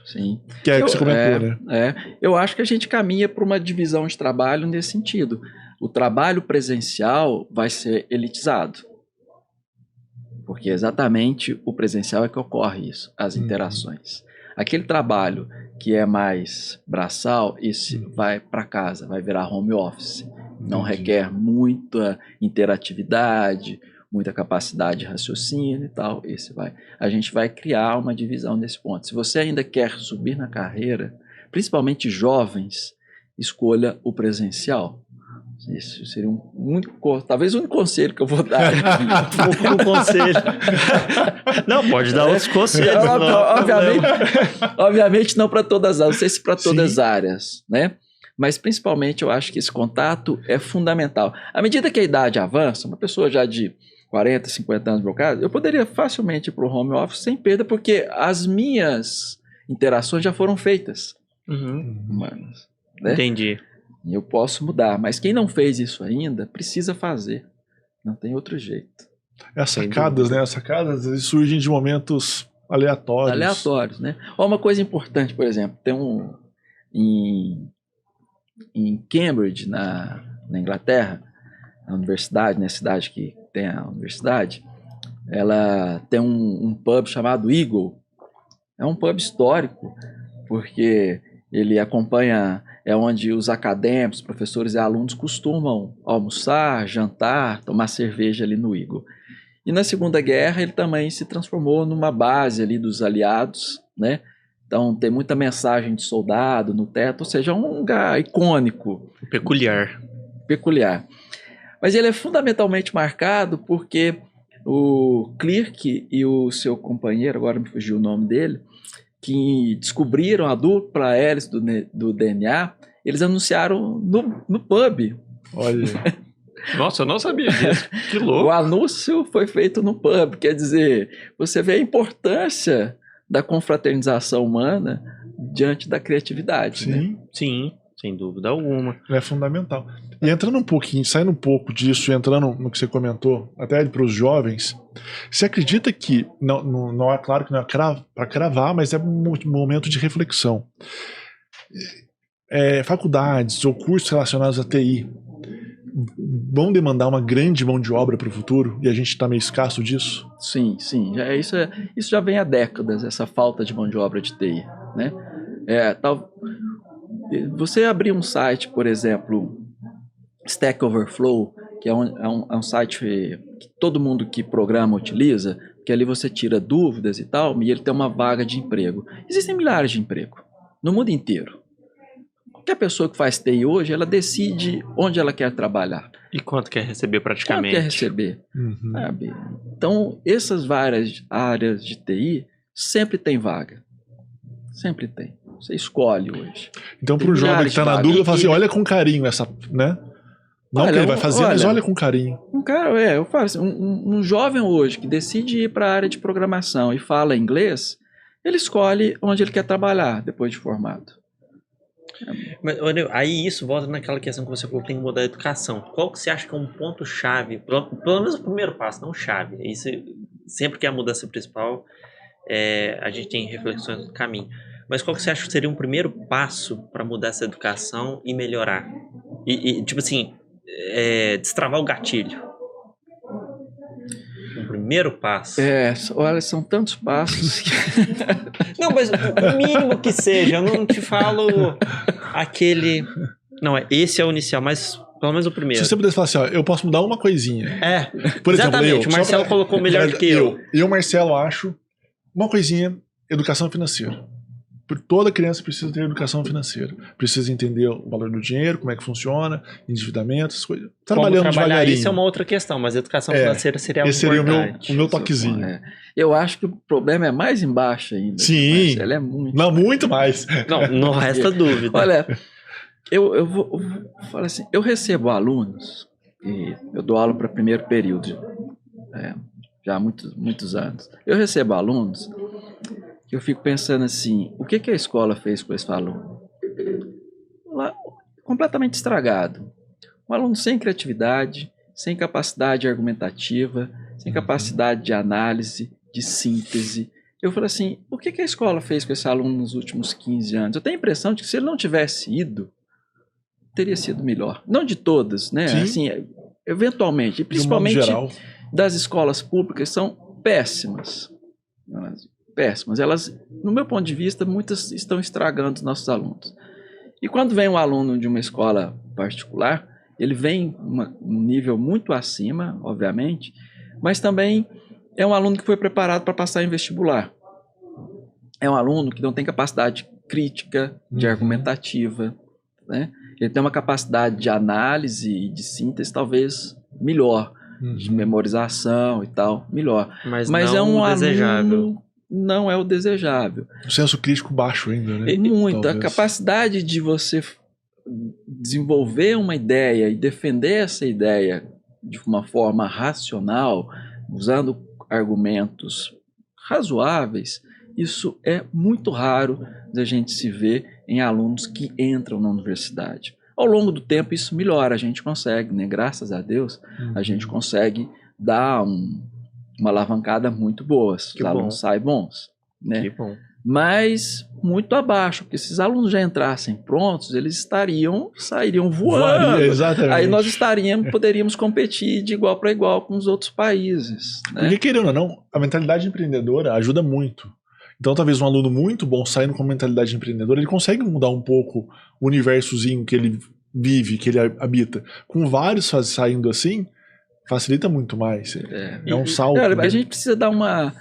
B: Sim.
C: Que é o que você comentou, né?
B: Eu acho que a gente caminha para uma divisão de trabalho nesse sentido. O trabalho presencial vai ser elitizado. Porque exatamente o presencial é que ocorre isso, as interações. Aquele trabalho que é mais braçal, esse vai para casa, vai virar home office. Não requer muita interatividade, muita capacidade de raciocínio e tal. A gente vai criar uma divisão nesse ponto. Se você ainda quer subir na carreira, principalmente jovens, escolha o presencial. Isso seria talvez o único conselho que eu vou dar.
A: Um conselho. Não, pode dar outros conselhos.
B: Obviamente não para todas as áreas, não sei se para todas as
C: Sim.
B: áreas, né? Mas principalmente eu acho que esse contato é fundamental. À medida que a idade avança, uma pessoa já de 40, 50 anos, no meu caso, eu poderia facilmente ir para o home office sem perda, porque as minhas interações já foram feitas. Humanas, né?
A: Entendi.
B: E eu posso mudar, mas quem não fez isso ainda, precisa fazer. Não tem outro jeito.
C: As sacadas, né? As sacadas às vezes surgem de momentos aleatórios.
B: Aleatórios, né? Ó, uma coisa importante, por exemplo, tem em Cambridge, na Inglaterra, na universidade, na cidade que tem a universidade, ela tem um pub chamado Eagle. É um pub histórico, porque ele acompanha, é onde os acadêmicos, professores e alunos costumam almoçar, jantar, tomar cerveja ali no Eagle. E na Segunda Guerra ele também se transformou numa base ali dos aliados, né? Então tem muita mensagem de soldado no teto, ou seja, é um lugar icônico. Peculiar. Mas ele é fundamentalmente marcado porque o Kirk e o seu companheiro, agora me fugiu o nome dele, que descobriram a dupla hélice do DNA, eles anunciaram no pub.
C: Olha.
A: Nossa, eu não sabia disso. Que louco.
B: O anúncio foi feito no pub, quer dizer, você vê a importância da confraternização humana diante da criatividade.
C: Sim.
B: Né?
A: Sim, sem dúvida alguma.
C: É fundamental. E entrando um pouquinho, saindo um pouco disso, entrando no que você comentou, até para os jovens, você acredita que, não é claro que não é para cravar, mas é um momento de reflexão. Faculdades ou cursos relacionados à TI vão demandar uma grande mão de obra para o futuro e a gente está meio escasso disso?
B: Sim. Isso já vem há décadas, essa falta de mão de obra de TI. Né? Você abrir um site, por exemplo, Stack Overflow, que é um site que todo mundo que programa utiliza, que ali você tira dúvidas e tal, e ele tem uma vaga de emprego. Existem milhares de empregos no mundo inteiro. Qualquer pessoa que faz TI hoje, ela decide onde ela quer trabalhar.
A: E quanto quer receber praticamente?
B: Quanto quer receber, sabe? Então, essas várias áreas de TI sempre tem vaga. Sempre tem. Você escolhe hoje.
C: Então, para o jovem que está na dúvida, fala assim, olha com carinho essa, né? Não
B: Olha,
C: que ele vai fazer, mas
B: olha,
C: olha com carinho.
B: Um cara, eu falo assim, um jovem hoje que decide ir para a área de programação e fala inglês, ele escolhe onde ele quer trabalhar depois de formado.
A: Mas, Nil, aí isso volta naquela questão que você falou que tem que mudar a educação. Qual que você acha que é um ponto-chave, pelo menos o primeiro passo, não chave. Isso, sempre que é a mudança principal, a gente tem reflexões no caminho. Mas qual que você acha que seria um primeiro passo para mudar essa educação e melhorar? E tipo assim, destravar o gatilho. Um primeiro passo.
B: Olha, são tantos passos que...
A: Não, mas o mínimo que seja, eu não te falo aquele... Não, esse é o inicial, mas pelo menos o primeiro.
C: Se você pudesse falar assim, ó, eu posso mudar uma coisinha. Por exemplo,
A: exatamente, o Marcelo colocou melhor do que eu.
C: Eu, Marcelo, acho uma coisinha, educação financeira. Toda criança precisa ter educação financeira. Precisa entender o valor do dinheiro, como é que funciona, endividamento, essas coisas. Trabalhando devagarinho.
A: Isso é uma outra questão, mas a educação financeira seria
C: esse
A: importante.
C: seria o meu toquezinho.
B: Eu acho que o problema é mais embaixo ainda.
C: Sim.
B: Ele é muito...
C: Não, muito mais.
A: Não resta dúvida.
B: Olha, eu vou falar assim, eu recebo alunos, e eu dou aula para primeiro período, já há muitos anos. Eu recebo alunos que eu fico pensando assim, o que a escola fez com esse aluno? Completamente estragado. Um aluno sem criatividade, sem capacidade argumentativa, sem capacidade de análise, de síntese. Eu falo assim, o que a escola fez com esse aluno nos últimos 15 anos? Eu tenho a impressão de que se ele não tivesse ido, teria sido melhor. Não de todas, né?
C: Sim.
B: Assim, eventualmente, e principalmente das escolas públicas, são péssimas. Péssimas. Elas, no meu ponto de vista, muitas estão estragando os nossos alunos. E quando vem um aluno de uma escola particular, ele vem um nível muito acima, obviamente, mas também é um aluno que foi preparado para passar em vestibular. É um aluno que não tem capacidade crítica, de argumentativa, né? Ele tem uma capacidade de análise e de síntese talvez melhor, de memorização e tal, melhor.
A: Mas
B: não
A: é um desejável.
B: Aluno, não é o desejável.
C: O senso crítico baixo ainda, né?
B: Muito.
C: Talvez.
B: A capacidade de você desenvolver uma ideia e defender essa ideia de uma forma racional, usando argumentos razoáveis, isso é muito raro da gente se ver em alunos que entram na universidade. Ao longo do tempo isso melhora, a gente consegue, né? Graças a Deus, a gente consegue dar uma alavancada muito boa, os alunos saem bons, né?
A: Que bom.
B: Mas muito abaixo, porque se os alunos já entrassem prontos, eles sairiam voando.
C: Exatamente.
B: Aí nós poderíamos competir de igual para igual com os outros países, né?
C: Porque, querendo ou não, a mentalidade empreendedora ajuda muito. Então, talvez um aluno muito bom saindo com mentalidade empreendedora, ele consegue mudar um pouco o universozinho que ele vive, que ele habita. Com vários saindo assim, facilita muito mais. É um salto.
B: A gente precisa dar uma...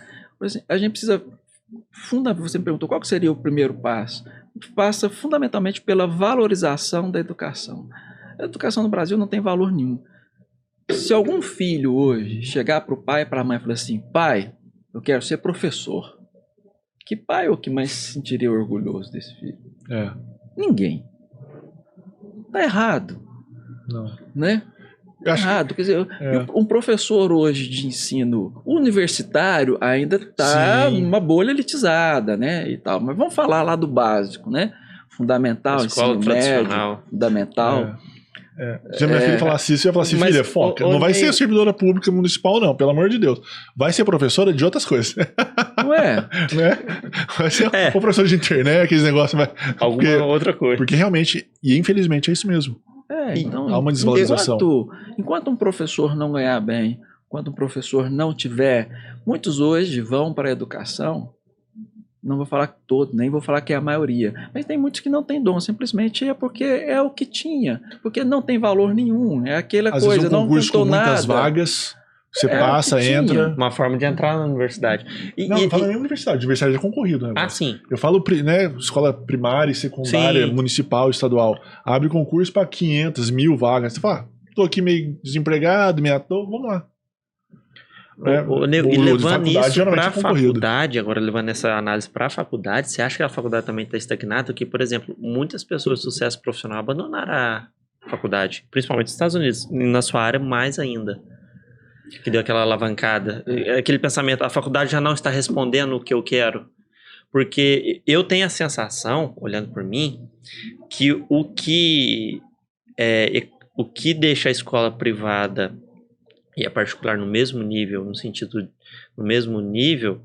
B: A gente precisa... Você me perguntou qual seria o primeiro passo. Passa fundamentalmente pela valorização da educação. A educação no Brasil não tem valor nenhum. Se algum filho hoje chegar para o pai e para a mãe e falar assim, pai, eu quero ser professor. Que pai é o que mais se sentiria orgulhoso desse filho? Ninguém. Tá errado.
C: Não.
B: Né? Errado. Quer dizer, um professor hoje de ensino universitário ainda está numa bolha elitizada, né? E tal. Mas vamos falar lá do básico, né? Fundamental, ensino médio, fundamental.
C: Se a minha filha falasse isso, eu ia falar assim, filha, foca. Não vai ser servidora pública municipal, não, pelo amor de Deus. Vai ser professora de outras coisas.
B: Não é?
C: Né? Vai ser ou professora de internet, aqueles negócios.
A: Alguma outra coisa.
C: Porque realmente, e infelizmente é isso mesmo.
B: Então,
C: há uma desvalorização.
B: Enquanto um professor não ganhar bem, enquanto um professor não tiver... Muitos hoje vão para a educação, não vou falar todo, nem vou falar que é a maioria, mas tem muitos que não têm dom, simplesmente é porque é o que tinha, porque não tem valor nenhum, é aquela
C: às
B: coisa,
C: vezes um concurso
B: não
C: com muitas
B: nada.
C: Vagas, você passa, entra...
A: Uma forma de entrar na universidade.
C: Não falo nem universidade, universidade é concorrido, né?
A: Sim.
C: Eu falo, né, escola primária e secundária, municipal, estadual, abre concurso para 500, 1000 vagas, você fala, tô aqui meio desempregado, meio à toa, vamos lá.
A: E levando isso para a faculdade, agora levando essa análise para a faculdade, você acha que a faculdade também está estagnada? Que, por exemplo, muitas pessoas de sucesso profissional abandonaram faculdade, principalmente nos Estados Unidos, e na sua área mais ainda, que deu aquela alavancada, aquele pensamento, a faculdade já não está respondendo o que eu quero, porque eu tenho a sensação, olhando por mim, que o que deixa a escola privada e a particular no mesmo nível, no mesmo nível,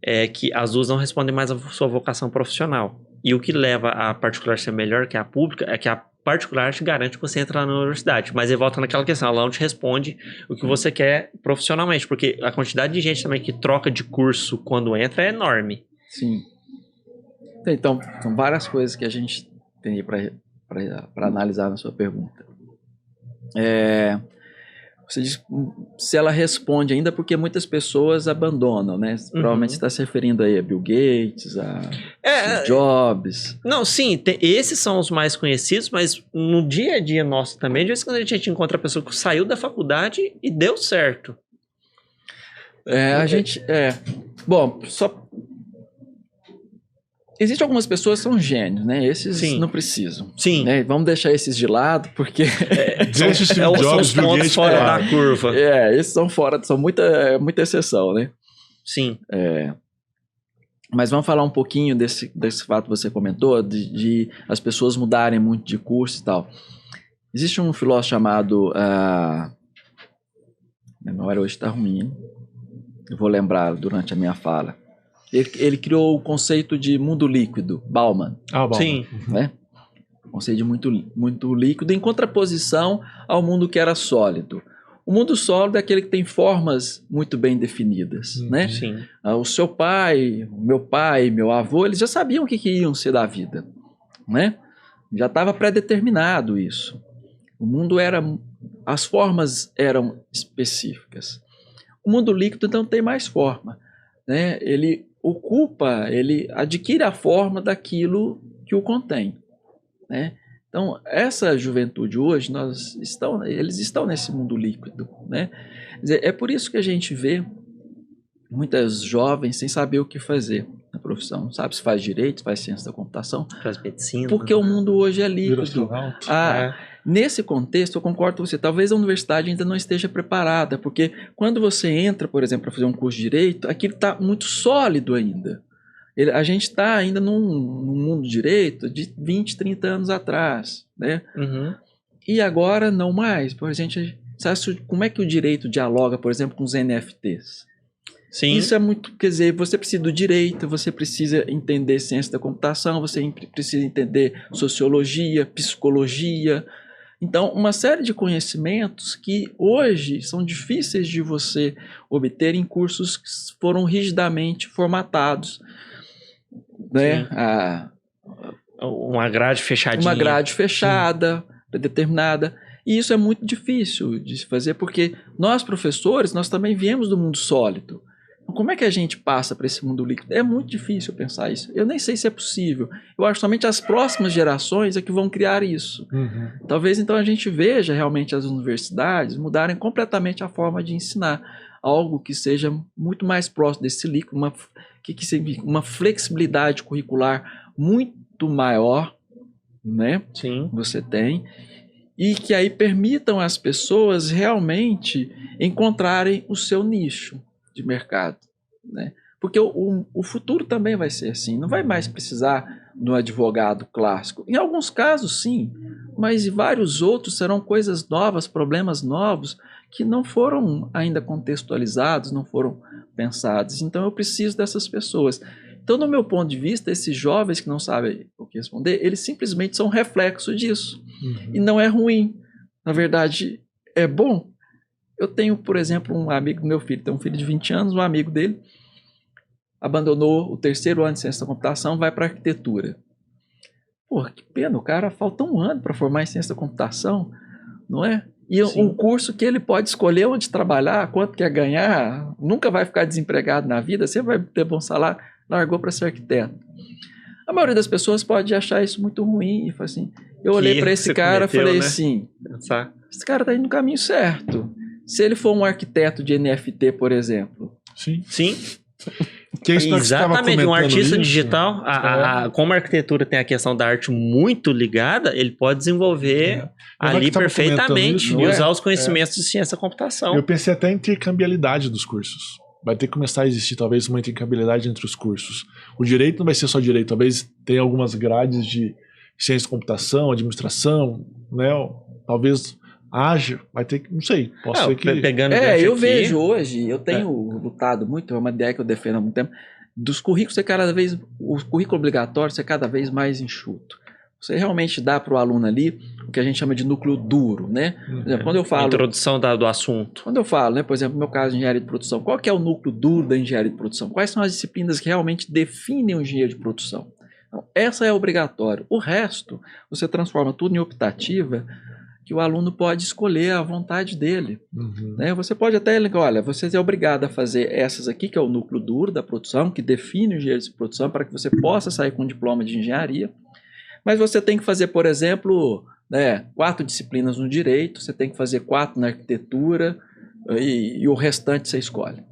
A: é que as duas não respondem mais à sua vocação profissional. E o que leva a particular a ser melhor que a pública é que a particular te garante que você entra na universidade. Mas aí volta naquela questão, ela não te responde o que você quer profissionalmente, porque a quantidade de gente também que troca de curso quando entra é enorme.
B: Sim. Então, são várias coisas que a gente tem para analisar na sua pergunta. Você diz se ela responde ainda, porque muitas pessoas abandonam, né? Provavelmente você está se referindo aí a Bill Gates, a Steve Jobs.
A: Não, sim, esses são os mais conhecidos, mas no dia a dia nosso também, de vez em quando a gente encontra a pessoa que saiu da faculdade e deu certo.
B: Bom, existem algumas pessoas que são gênios, né? Esses
A: Sim.
B: não precisam.
A: Sim.
B: Né? Vamos deixar esses de lado, porque...
C: Deixa Steve
A: São
C: Jobs,
A: os
C: Bill
A: pontos
C: Gates
A: fora
C: pra lá.
A: da curva.
B: esses são fora, são muita exceção, né?
A: Sim.
B: Mas vamos falar um pouquinho desse fato que você comentou, de as pessoas mudarem muito de curso e tal. Existe um filósofo chamado... Minha memória hoje está ruim, hein? Eu vou lembrar durante a minha fala. Ele criou o conceito de mundo líquido, Bauman.
C: Bom.
A: Sim.
B: Né? O conceito de muito líquido em contraposição ao mundo que era sólido. O mundo sólido é aquele que tem formas muito bem definidas, né?
A: Sim.
B: O seu pai, meu pai, meu avô, eles já sabiam o que iam ser da vida, né? Já estava pré-determinado isso. O mundo as formas eram específicas. O mundo líquido então tem mais forma, né? Ele adquire a forma daquilo que o contém, né? Então, essa juventude hoje, eles estão nesse mundo líquido, né? Quer dizer, é por isso que a gente vê muitas jovens sem saber o que fazer na profissão. Não sabe se faz direito, se faz ciência da computação.
A: Faz medicina.
B: Porque o mundo hoje é
C: Vira
B: líquido.
C: astronauta.
B: Nesse contexto, eu concordo com você, talvez a universidade ainda não esteja preparada, porque quando você entra, por exemplo, para fazer um curso de direito, aquilo está muito sólido ainda. A gente está ainda num mundo de direito de 20, 30 anos atrás, né?
A: Uhum.
B: E agora não mais. Por exemplo, sabe como é que o direito dialoga, por exemplo, com os NFTs?
A: Sim.
B: Isso é muito, quer dizer, você precisa do direito, você precisa entender ciência da computação, você precisa entender sociologia, psicologia. Então, uma série de conhecimentos que hoje são difíceis de você obter em cursos que foram rigidamente formatados, né?
A: Uma grade fechadinha.
B: Uma grade fechada, determinada. E isso é muito difícil de se fazer, porque nós, professores, nós também viemos do mundo sólido. Como é que a gente passa para esse mundo líquido? É muito difícil pensar isso. Eu nem sei se é possível. Eu acho que somente as próximas gerações é que vão criar isso.
C: Uhum.
B: Talvez então a gente veja realmente as universidades mudarem completamente a forma de ensinar. Algo que seja muito mais próximo desse líquido, uma flexibilidade curricular muito maior, né?
A: Sim.
B: Você tem. E que aí permitam às pessoas realmente encontrarem o seu nicho de mercado, né? Porque o futuro também vai ser assim, não vai mais precisar do advogado clássico. Em alguns casos, sim, mas em vários outros serão coisas novas, problemas novos, que não foram ainda contextualizados, não foram pensados. Então eu preciso dessas pessoas. Então, no meu ponto de vista, esses jovens que não sabem o que responder, eles simplesmente são reflexo disso.
C: Uhum.
B: E não é ruim. Na verdade, é bom. Eu tenho, por exemplo, um amigo do meu filho, tem um filho de 20 anos, um amigo dele abandonou o 3º ano de ciência da computação, vai para arquitetura. Pô, que pena, o cara falta um ano para formar em ciência da computação, não é? E um curso que ele pode escolher onde trabalhar, quanto quer ganhar, nunca vai ficar desempregado na vida, sempre vai ter bom salário, largou para ser arquiteto. A maioria das pessoas pode achar isso muito ruim e falar assim, eu olhei para esse cara e falei, né? Assim, esse cara está indo no caminho certo. Se ele for um arquiteto de NFT, por exemplo.
C: Sim.
A: Sim.
C: Que é isso que você estava
A: Exatamente, um
C: comentando
A: artista
C: isso.
A: digital, como a arquitetura tem a questão da arte muito ligada, ele pode desenvolver ali
C: que tava
A: perfeitamente
C: comentando
A: e
C: isso,
A: usar os conhecimentos de ciência da computação.
C: Eu pensei até em intercambiabilidade dos cursos. Vai ter que começar a existir talvez uma intercambiabilidade entre os cursos. O direito não vai ser só direito, talvez tenha algumas grades de ciência da computação, administração, né? Talvez haja, vai ter que, não sei, posso ser que...
A: Pegando
B: Eu
A: aqui,
B: vejo hoje, eu tenho lutado muito, é uma ideia que eu defendo há muito tempo, dos currículos ser cada vez, o currículo obrigatório ser cada vez mais enxuto. Você realmente dá para o aluno ali o que a gente chama de núcleo duro, né? Por exemplo, quando eu
A: a
B: falo...
A: introdução do assunto.
B: Quando eu falo, né, por exemplo, no meu caso de engenharia de produção, qual que é o núcleo duro da engenharia de produção? Quais são as disciplinas que realmente definem o engenheiro de produção? Então, essa é obrigatória. O resto, você transforma tudo em optativa, que o aluno pode escolher à vontade dele. Né? Você pode até, olha, você é obrigado a fazer essas aqui, que é o núcleo duro da produção, que define o engenheiro de produção, para que você possa sair com um diploma de engenharia. Mas você tem que fazer, por exemplo, 4 disciplinas no direito, você tem que fazer 4 na arquitetura, e o restante você escolhe.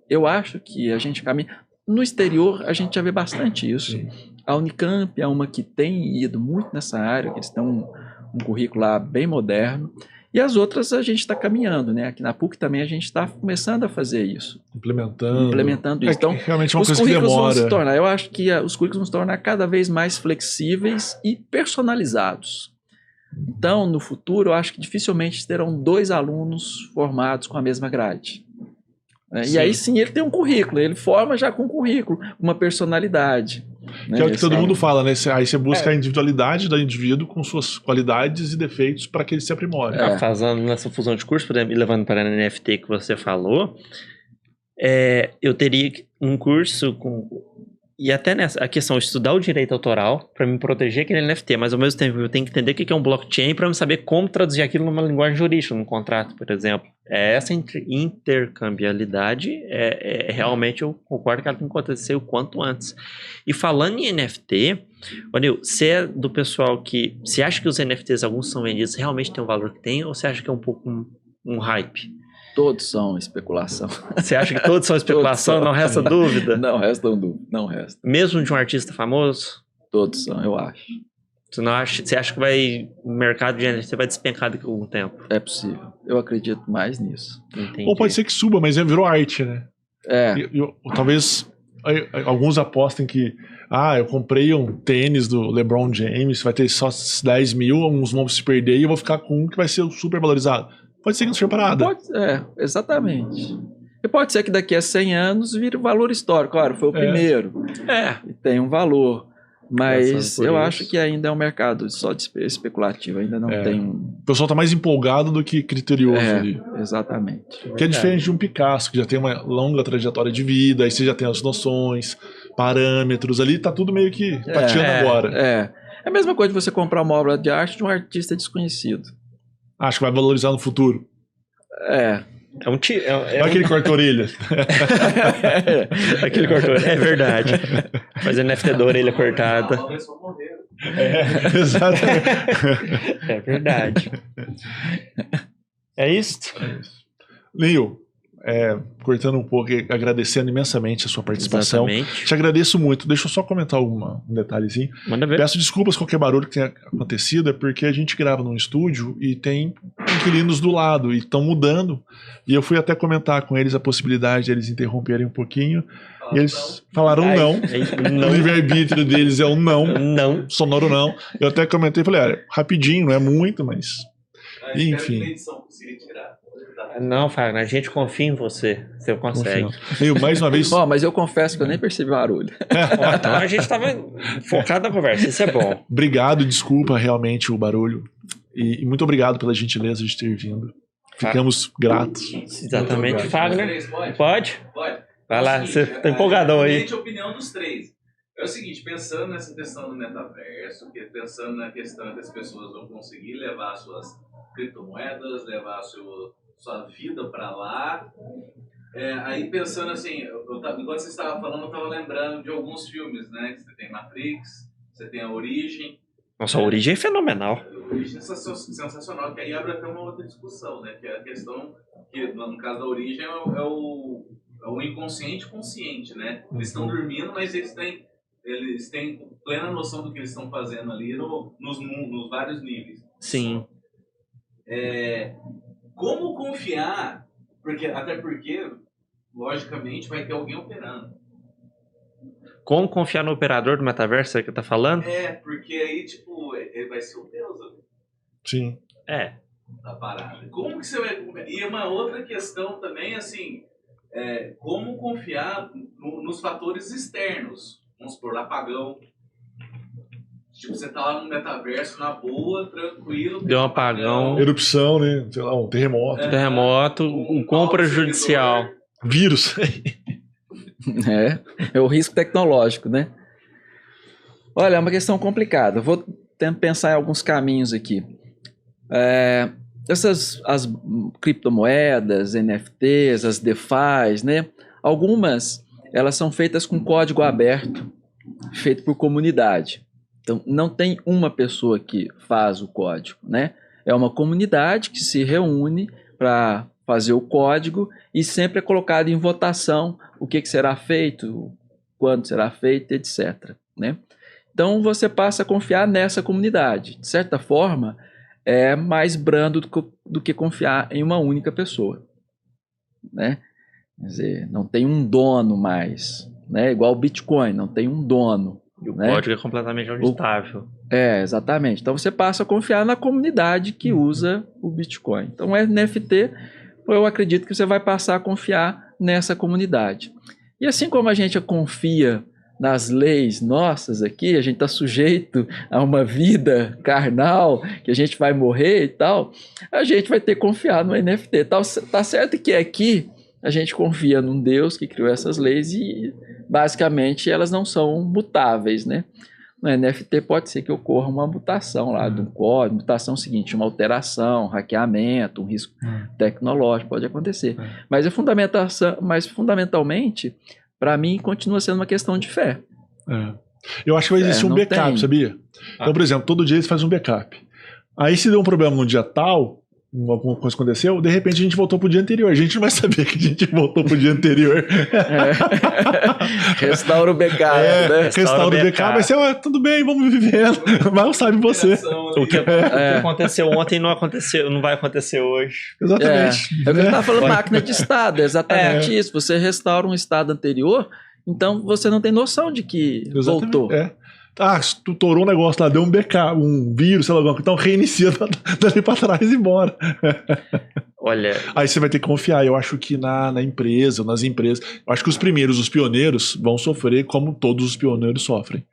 B: Eu acho que a gente caminha... No exterior, a gente já vê bastante isso. Sim. A Unicamp é uma que tem ido muito nessa área, que eles têm um currículo lá bem moderno. E as outras a gente está caminhando, né? Aqui na PUC também a gente está começando a fazer isso. Implementando isso. Então,
C: realmente é uma
B: os
C: coisa que
B: currículos
C: demora.
B: vão se tornar, eu acho que os currículos vão se tornar cada vez mais flexíveis e personalizados. Então, no futuro, eu acho que dificilmente terão 2 alunos formados com a mesma grade. E aí sim ele tem um currículo, ele forma já com um currículo, uma personalidade.
C: Que é o que todo mundo fala, né? Aí você busca a individualidade do indivíduo com suas qualidades e defeitos para que ele se aprimore.
A: Fazendo nessa fusão de curso, por exemplo, e levando para a NFT que você falou, eu teria um curso com... E até nessa a questão de estudar o direito autoral para me proteger aquele NFT, mas ao mesmo tempo eu tenho que entender o que é um blockchain para eu saber como traduzir aquilo numa linguagem jurídica, num contrato, por exemplo. Essa intercambiabilidade realmente eu concordo que ela tem que acontecer o quanto antes. E falando em NFT, Nil, você é do pessoal que... Você acha que os NFTs, alguns são vendidos, realmente tem o valor que tem, ou você acha que é um pouco um hype?
B: Todos são especulação.
A: Você acha que todos são especulação? Não resta dúvida?
B: Não resta dúvida, não resta.
A: Mesmo de um artista famoso?
B: Todos são, eu acho.
A: Você acha que o mercado de NFT vai despencar daqui a algum tempo?
B: É possível. Eu acredito mais nisso.
A: Entendi.
C: Ou pode ser que suba, mas virou arte, né? Talvez alguns apostem que eu comprei um tênis do LeBron James, vai ter só 10 mil, uns vão se perder e eu vou ficar com um que vai ser super valorizado. Pode ser que não seja parada.
B: Exatamente. E pode ser que daqui a 100 anos vire um valor histórico. Claro, foi o primeiro. E tem um valor. Mas eu acho que ainda é um mercado só de especulativo. Ainda não tem um...
C: O pessoal está mais empolgado do que criterioso ali.
B: Exatamente.
C: Que é diferente de um Picasso, que já tem uma longa trajetória de vida, aí você já tem as noções, parâmetros, ali tá tudo meio que tateando agora.
B: É a mesma coisa de você comprar uma obra de arte de um artista desconhecido.
C: Acho que vai valorizar no futuro. Aquele corta-orelha.
A: Aquele corta-orelha. É verdade. Fazer NFT da orelha cortada.
C: Exatamente.
A: É verdade. É isso?
C: Nil, cortando um pouco e agradecendo imensamente a sua participação.
A: Exatamente.
C: Te agradeço muito. Deixa eu só comentar um detalhezinho.
A: Manda ver.
C: Peço desculpas qualquer barulho que tenha acontecido, é porque a gente grava num estúdio e tem inquilinos do lado e estão mudando. E eu fui até comentar com eles a possibilidade de eles interromperem um pouquinho. E eles falaram não. O livre-arbítrio deles é um não.
A: Não.
C: Sonoro não. Eu até comentei e falei, rapidinho, não é muito, mas... Enfim.
A: Não, Fagner, a gente confia em você. Você consegue.
C: Eu, mais uma vez...
B: mas eu confesso que eu nem percebi barulho.
A: Então a gente estava focado na conversa. Isso é bom.
C: Obrigado, desculpa realmente o barulho. E muito obrigado pela gentileza de ter vindo. Ficamos gratos.
A: Exatamente. Fagner, pode?
D: Pode.
A: Vai lá, você tá empolgadão aí.
D: A opinião dos 3. É o seguinte, pensando nessa questão do metaverso, pensando na questão que as pessoas vão conseguir levar suas criptomoedas, levar sua vida para lá. Aí pensando assim, enquanto você estava falando, eu estava lembrando de alguns filmes, né? Você tem Matrix, você tem A Origem.
A: Nossa, a Origem é fenomenal.
D: A Origem é sensacional, que aí abre até uma outra discussão, né? Que é a questão que, no caso da Origem, é o inconsciente consciente, né? Eles estão dormindo, mas eles têm plena noção do que eles estão fazendo ali nos vários níveis.
A: Sim.
D: Como confiar? Até porque, logicamente, vai ter alguém operando.
A: Como confiar no operador do metaverso, é que tá falando?
D: Porque aí, tipo, ele vai ser o Deus
C: Sim.
D: da parada. Como que você vai confiar? E uma outra questão também, assim, como confiar nos fatores externos. Vamos supor, apagão. Tipo, você tá lá no metaverso, na boa, tranquilo.
A: Deu um apagão.
C: Erupção, né? Sei lá, um terremoto.
A: Terremoto, o quão prejudicial.
C: Vírus.
B: É o risco tecnológico, né? Olha, é uma questão complicada. Vou tentar pensar em alguns caminhos aqui. As criptomoedas, NFTs, as DeFis, né? Algumas, elas são feitas com código aberto, feito por comunidade. Então, não tem uma pessoa que faz o código, né? É uma comunidade que se reúne para fazer o código e sempre é colocado em votação o que será feito, quando será feito, etc. Né? Então, você passa a confiar nessa comunidade. De certa forma, é mais brando do que confiar em uma única pessoa. Né? Quer dizer, não tem um dono mais. Né? Igual o Bitcoin, não tem um dono.
A: E o
B: né?
A: código é completamente auditável.
B: Exatamente. Então, você passa a confiar na comunidade que usa o Bitcoin. Então, o NFT, eu acredito que você vai passar a confiar nessa comunidade. E assim como a gente confia nas leis nossas aqui, a gente está sujeito a uma vida carnal, que a gente vai morrer e tal, a gente vai ter que confiar no NFT. Tá certo que aqui a gente confia num Deus que criou essas leis e basicamente elas não são mutáveis, né? No NFT pode ser que ocorra uma mutação lá do código, mutação seguinte, uma alteração, hackeamento, um risco tecnológico, pode acontecer. Mas fundamentalmente, para mim, continua sendo uma questão de fé.
C: Eu acho que vai existir um backup,
B: tem.
C: sabia? Então, por exemplo, todo dia eles fazem um backup. Aí se deu um problema no dia tal, alguma coisa aconteceu, de repente a gente voltou pro dia anterior. A gente não vai saber que a gente voltou pro dia anterior.
B: Restaura o backup, né?
C: Restaura o backup, vai ser, tudo bem, vamos vivendo. Mal sabe você.
A: O que aconteceu ontem não aconteceu, não vai acontecer hoje.
C: Exatamente.
B: É o que eu estava falando, máquina de estado, é exatamente isso. Você restaura um estado anterior, então você não tem noção de que voltou.
C: Se tu torou um negócio lá, deu um backup, um vírus, sei lá, então reinicia dali pra trás e embora.
A: Olha.
C: Aí você vai ter que confiar. Eu acho que na empresa, nas empresas, eu acho que os pioneiros, vão sofrer como todos os pioneiros sofrem.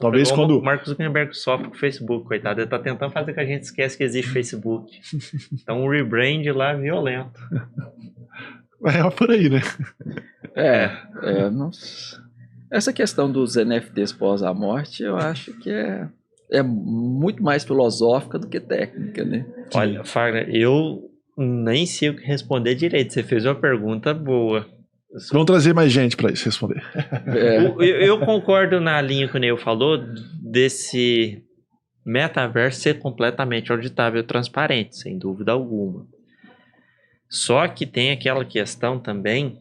C: Talvez quando
A: o Mark Zuckerberg sofre com o Facebook, coitado, ele tá tentando fazer que a gente esquece que existe Facebook. Então o rebrand lá é violento.
C: É por aí, né?
B: Essa questão dos NFTs pós a morte, eu acho que é muito mais filosófica do que técnica, né?
A: Olha, Fagner, eu nem sei o que responder direito. Você fez uma pergunta boa.
C: Vamos trazer mais gente para isso responder.
A: Eu concordo na linha que o Neil falou desse metaverso ser completamente auditável e transparente, sem dúvida alguma. Só que tem aquela questão também,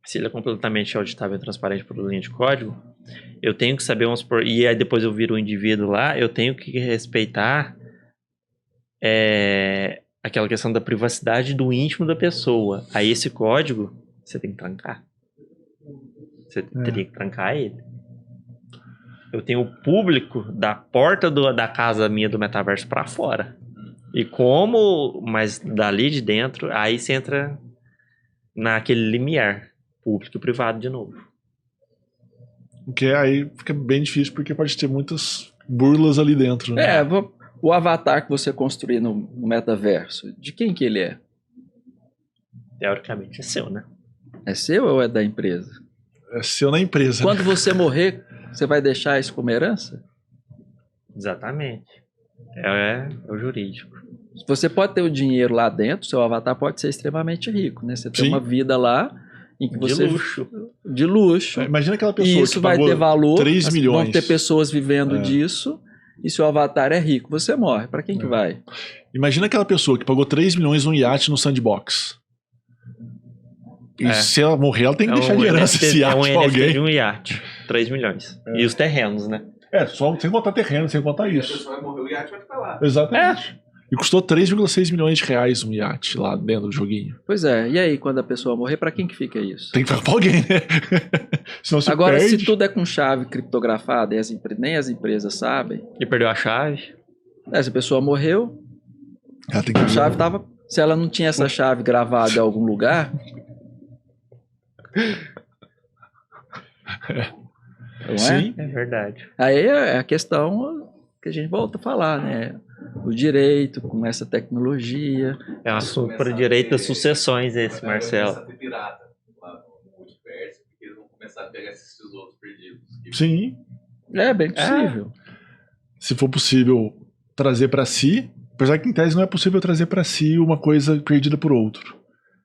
A: se ele é completamente auditável e transparente por linha de código, eu tenho que saber, e aí depois eu viro um indivíduo lá, eu tenho que respeitar aquela questão da privacidade do íntimo da pessoa. Aí esse código, você tem que trancar. Você teria que trancar ele. Eu tenho o público da porta da casa minha do metaverso para fora. Mas dali de dentro, aí você entra naquele limiar. Público e privado de novo.
C: Porque aí fica bem difícil, porque pode ter muitas burlas ali dentro. Né?
B: O avatar que você construir no metaverso, de quem que ele é?
A: Teoricamente é seu, né?
B: É seu ou é da empresa?
C: É seu na empresa.
B: Quando você morrer, você vai deixar isso como herança?
A: Exatamente. É o jurídico.
B: Você pode ter o dinheiro lá dentro, seu avatar pode ser extremamente rico, né? Você tem uma vida lá em que você... De luxo.
C: Imagina aquela pessoa
B: isso
C: que
B: vai ter valor,
C: 3 milhões.
B: Vão ter pessoas vivendo disso, e seu avatar é rico, você morre. Para quem que vai?
C: Imagina aquela pessoa que pagou 3 milhões num iate no Sandbox. E se ela morrer, ela tem que deixar de herança esse
A: É um
C: iate pra
A: NFT de
C: alguém.
A: um iate. 3 milhões. E os terrenos, né?
C: Só sem contar terreno, sem contar
D: E a
C: isso.
D: pessoa vai morrer, o iate vai ficar lá.
C: Exatamente. E custou 3,6 milhões de reais um iate lá dentro do joguinho.
B: Pois é, e aí, quando a pessoa morrer, pra quem que fica isso?
C: Tem que ficar pra alguém, né? Senão você
B: Agora,
C: perde.
B: se tudo é com chave criptografada e nem as empresas sabem,
A: E perdeu a chave.
B: se a pessoa morreu,
C: Ela tem que
B: a chave tava. Se ela não tinha essa chave gravada em algum lugar. Não é?
C: Sim.
A: É verdade.
B: Aí é a questão que a gente volta a falar, né? O direito com essa tecnologia.
A: É um assunto para direito das sucessões esse,
D: Vai
A: Marcelo.
D: começar a ter pirata lá no multiverso, porque eles vão começar a pegar esses tesouros perdidos.
C: Sim.
B: É bem possível.
C: Se for possível trazer pra si, apesar que em tese não é possível trazer pra si uma coisa perdida por outro.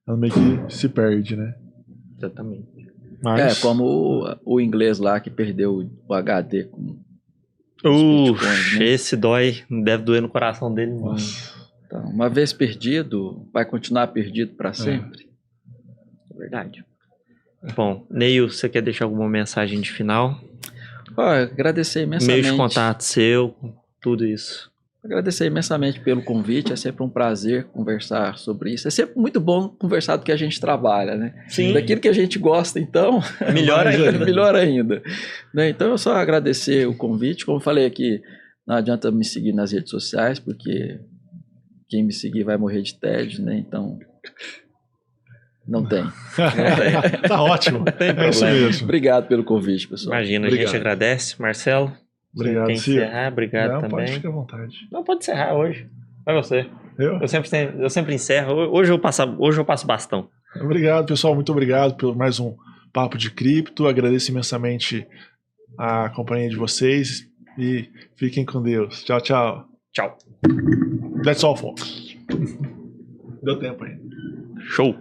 C: Ela meio que se perde, né?
A: Exatamente.
C: Mas...
B: Como o inglês lá que perdeu o HD com os bitcoins, né?
A: Esse dói, deve doer no coração dele.
C: Nossa.
B: Então, uma vez perdido, vai continuar perdido para sempre.
A: É verdade. Bom, Neil, você quer deixar alguma mensagem de final?
B: Agradecer imensamente.
A: Meio de contato seu, tudo isso.
B: Agradecer imensamente pelo convite. É sempre um prazer conversar sobre isso. É sempre muito bom conversar do que a gente trabalha, né?
A: Sim.
B: Daquilo que a gente gosta, então,
A: Melhor ainda.
B: melhor ainda. Né? Então, eu só agradecer o convite. Como eu falei aqui, não adianta me seguir nas redes sociais, porque quem me seguir vai morrer de tédio, né? Então, não tem.
C: Tá ótimo. É isso
A: problema.
C: mesmo.
B: Obrigado pelo convite, pessoal.
A: Imagina, a
C: Obrigado.
A: gente agradece. Marcelo,
C: Obrigado,
A: quem
C: Ciro.
A: encerrar, obrigado
C: Não,
A: também.
C: pode ficar à vontade.
A: Não, pode encerrar hoje. Vai você.
C: Eu?
A: Eu sempre encerro. Hoje eu passo bastão.
C: Obrigado, pessoal. Muito obrigado por mais um Papo de Cripto. Agradeço imensamente a companhia de vocês e fiquem com Deus. Tchau, tchau.
A: Tchau.
C: That's all, folks. Deu tempo ainda.
A: Show.